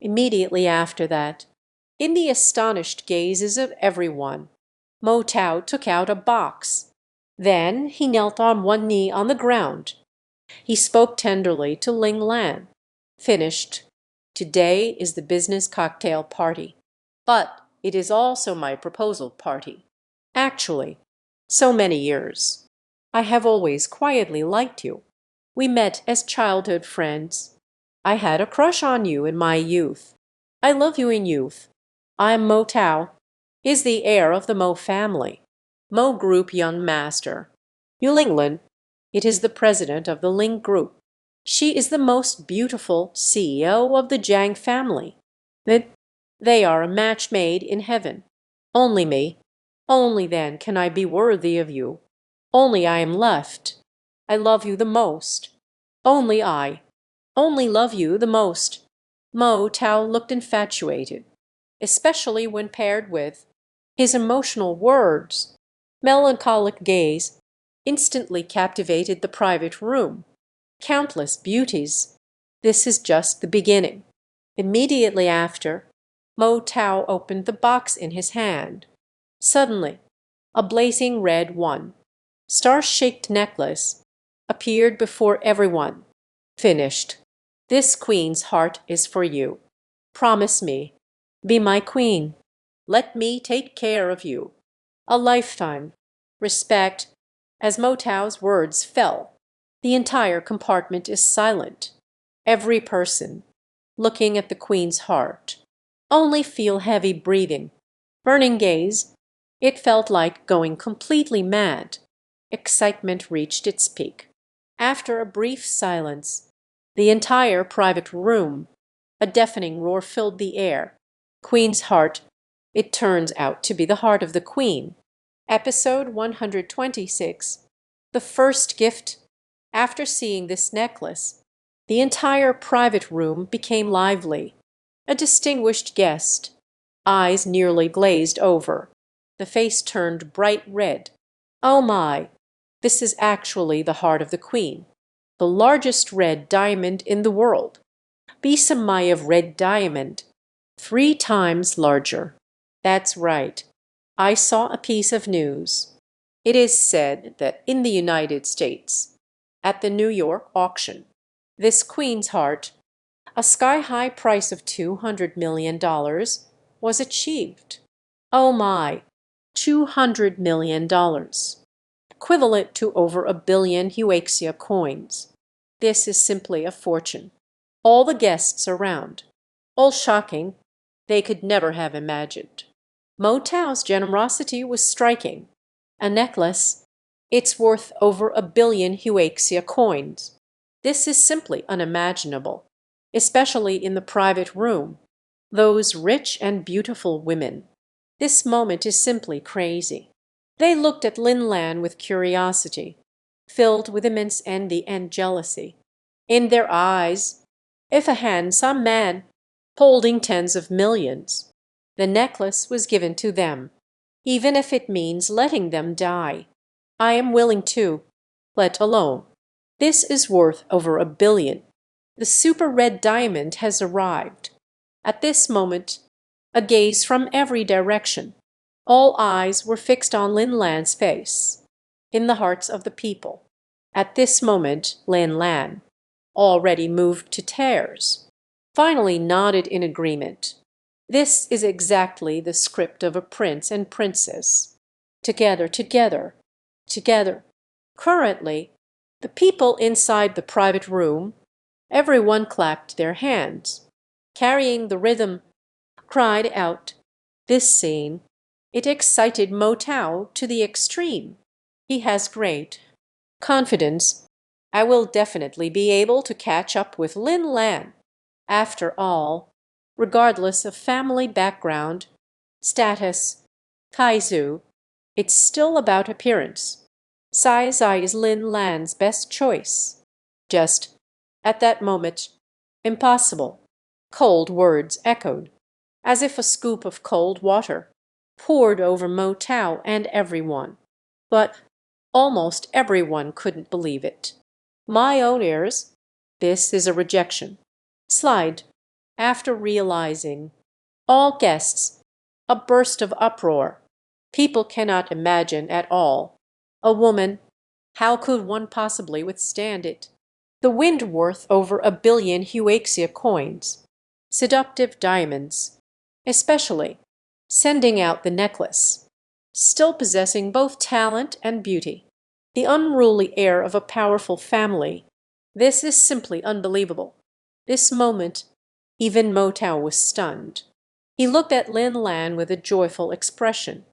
Immediately after that, in the astonished gazes of everyone, Mo Tao took out a box. Then he knelt on one knee on the ground. He spoke tenderly to Ling Lan. "Finished. Today is the business cocktail party. But it is also my proposal party. Actually, so many years. I have always quietly liked you. We met as childhood friends. I had a crush on you in my youth. I love you in youth. I am Mo Tao, is the heir of the Mo family. Mo Group young master. Yu Linglin, it is the president of the Ling Group. She is the most beautiful CEO of the Jiang family. They are a match made in heaven. Only me. Only then can I be worthy of you. Only I am left. I love you the most. Only I. Only love you the most." Mo Tao looked infatuated, especially when paired with his emotional words. Melancholic gaze instantly captivated the private room. Countless beauties. This is just the beginning. Immediately after, Mo Tao opened the box in his hand. Suddenly, a blazing red one. star-shaped necklace appeared before everyone. Finished. This queen's heart is for you. Promise me. Be my queen. Let me take care of you. A lifetime. Respect. As Motow's words fell, the entire compartment is silent. Every person, looking at the queen's heart, only feel heavy breathing, burning gaze. It felt like going completely mad. Excitement reached its peak. After a brief silence, the entire private room, a deafening roar filled the air. Queen's heart. It turns out to be the heart of the queen. Episode 126. The first gift. After seeing this necklace, the entire private room became lively. A distinguished guest, eyes nearly glazed over, the face turned bright red. Oh my! This is actually the heart of the queen, the largest red diamond in the world. Bisamayev red diamond, 3 times larger. That's right. I saw a piece of news. It is said that in the United States, at the New York auction, this queen's heart, a sky-high price of $200 million, was achieved. Oh my, $200 million, equivalent to over 1 billion Huaxia coins. This is simply a fortune. All the guests around, all shocking, they could never have imagined. Motow's generosity was striking. A necklace, it's worth over 1 billion Huaxia coins. This is simply unimaginable, especially in the private room. Those rich and beautiful women. This moment is simply crazy. They looked at Lin Lan with curiosity, filled with immense envy and jealousy. In their eyes, if a handsome man, holding tens of millions, the necklace was given to them, even if it means letting them die. I am willing to, let alone. This is worth over 1 billion. The super red diamond has arrived. At this moment, a gaze from every direction. All eyes were fixed on Lin Lan's face, in the hearts of the people. At this moment, Lin Lan, already moved to tears, finally nodded in agreement. This is exactly the script of a prince and princess. Together, together, together. Currently, the people inside the private room, everyone clapped their hands, carrying the rhythm, cried out. This scene, it excited Motow to the extreme. He has great confidence. I will definitely be able to catch up with Lin Lan. After all, regardless of family background, status, kaizu, it's still about appearance. Sai Zai is Lin Lan's best choice. Just, at that moment, impossible. Cold words echoed, as if a scoop of cold water poured over Motow and everyone. But almost everyone couldn't believe it. My own ears. This is a rejection. Slide. After realizing. All guests. A burst of uproar. People cannot imagine at all. A woman. How could one possibly withstand it? The wind worth over 1 billion Huaxia coins. Seductive diamonds. Especially. Sending out the necklace. Still possessing both talent and beauty. The unruly heir of a powerful family. This is simply unbelievable. This moment, even Motow was stunned. He looked at Lin Lan with a joyful expression,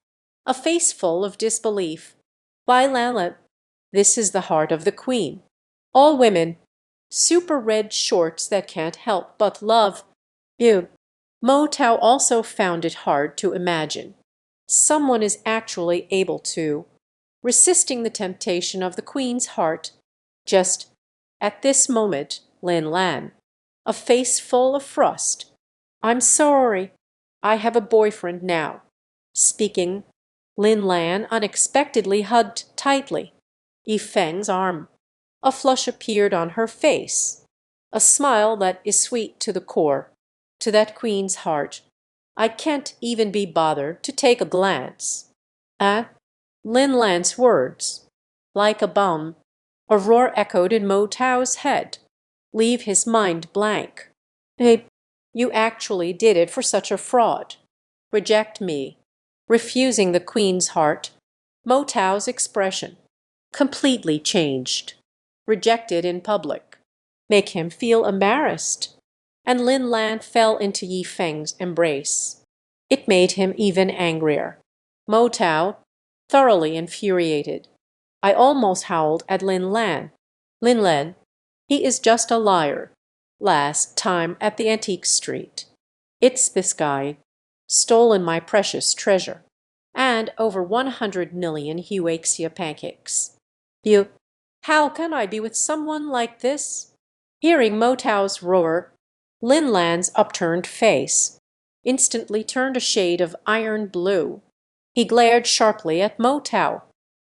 a face full of disbelief. Bai Lan, this is the heart of the queen. All women, super red shorts that can't help but love you. Motow also found it hard to imagine. Someone is actually able to, resisting the temptation of the queen's heart. Just at this moment, Lin Lan, a face full of frost. I'm sorry. I have a boyfriend now. Speaking, Lin Lan unexpectedly hugged tightly Yifeng's arm. A flush appeared on her face, a smile that is sweet to the core, to that queen's heart. I can't even be bothered to take a glance at Lin Lan's words. Like a bomb, a roar echoed in Mo Tao's head. Leave his mind blank. Hey, you actually did it for such a fraud. Reject me. Refusing the queen's heart. Mo Tao's expression completely changed. Rejected in public. Make him feel embarrassed. And Lin Lan fell into Yi Feng's embrace. It made him even angrier. Mo Tao, thoroughly infuriated. I almost howled at Lin Lan. Lin Lan, he is just a liar. Last time at the antique street. It's this guy. Stolen my precious treasure. And over 100 million Huaxia pancakes. You, how can I be with someone like this? Hearing Mo Tao's roar, Lin Lan's upturned face instantly turned a shade of iron blue. He glared sharply at Mo Tao.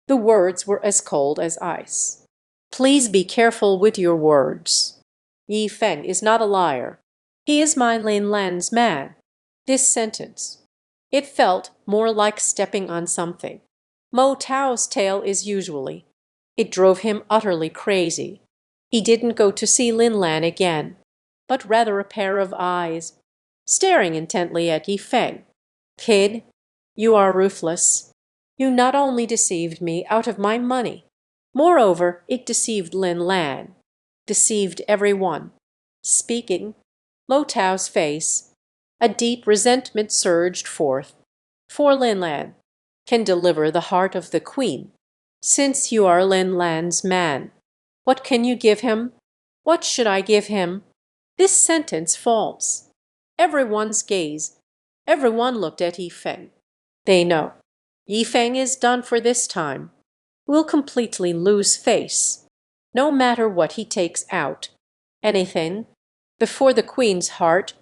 The words were as cold as ice. Please be careful with your words. Yi Feng is not a liar. He is my Lin Lan's man. This sentence. It felt more like stepping on something. Mo Tao's tale is usually. It drove him utterly crazy. He didn't go to see Lin Lan again, but rather a pair of eyes, staring intently at Yi Feng. Kid, you are ruthless. You not only deceived me out of my money, moreover, it deceived Lin Lan, deceived everyone. Speaking, Lo Tao's face, a deep resentment surged forth. For Lin Lan can deliver the heart of the queen. Since you are Lin Lan's man, what can you give him? What should I give him? This sentence falls. Everyone's gaze. Everyone looked at Yi Feng. They know. Yi Feng is done for this time. Will completely lose face. No matter what he takes out. Anything. Before the queen's heart,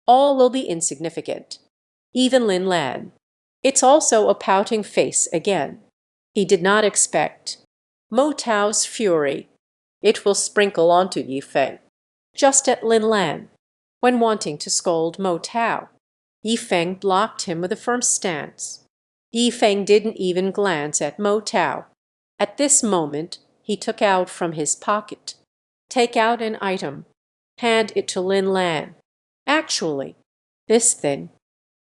all will be insignificant. Even Lin Lan. It's also a pouting face again. He did not expect. Mo Tao's fury. It will sprinkle onto Yi Feng. Just at Lin Lan. When wanting to scold Mo Tao, Yi Feng blocked him with a firm stance. Yi Feng didn't even glance at Mo Tao. At this moment, he took out from his pocket. Take out an item. Hand it to Lin Lan. Actually, this thing.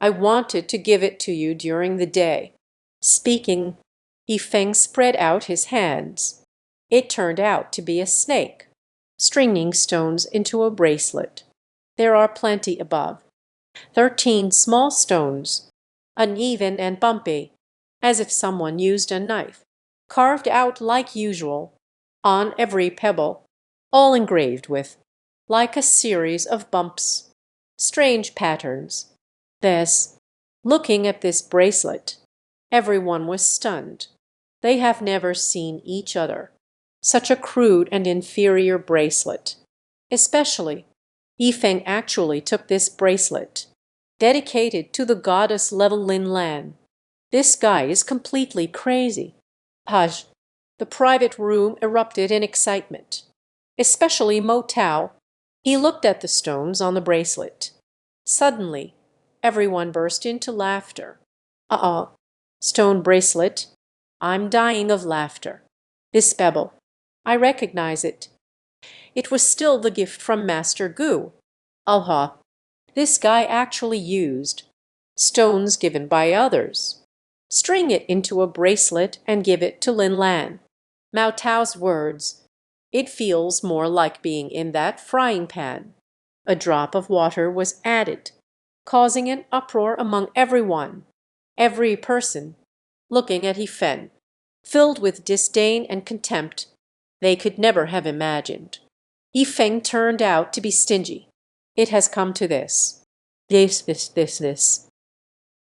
I wanted to give it to you during the day. Speaking, Yi Feng spread out his hands. It turned out to be a snake, stringing stones into a bracelet. There are plenty above. 13 small stones, uneven and bumpy, as if someone used a knife, carved out like usual, on every pebble, all engraved with, like a series of bumps, strange patterns. This, looking at this bracelet, everyone was stunned. They have never seen each other. Such a crude and inferior bracelet. Especially, Yi Feng actually took this bracelet, dedicated to the goddess-level Lin Lan. This guy is completely crazy. Paj, the private room erupted in excitement. Especially Mo Tao. He looked at the stones on the bracelet. Suddenly, everyone burst into laughter. Stone bracelet. I'm dying of laughter. This pebble. I recognize it. It was still the gift from Master Gu. This guy actually used stones given by others. String it into a bracelet and give it to Lin Lan. Mao Tao's words. It feels more like being in that frying pan. A drop of water was added, causing an uproar among everyone. Every person, looking at Yi Feng, filled with disdain and contempt they could never have imagined. Yi Feng turned out to be stingy. It has come to this. This.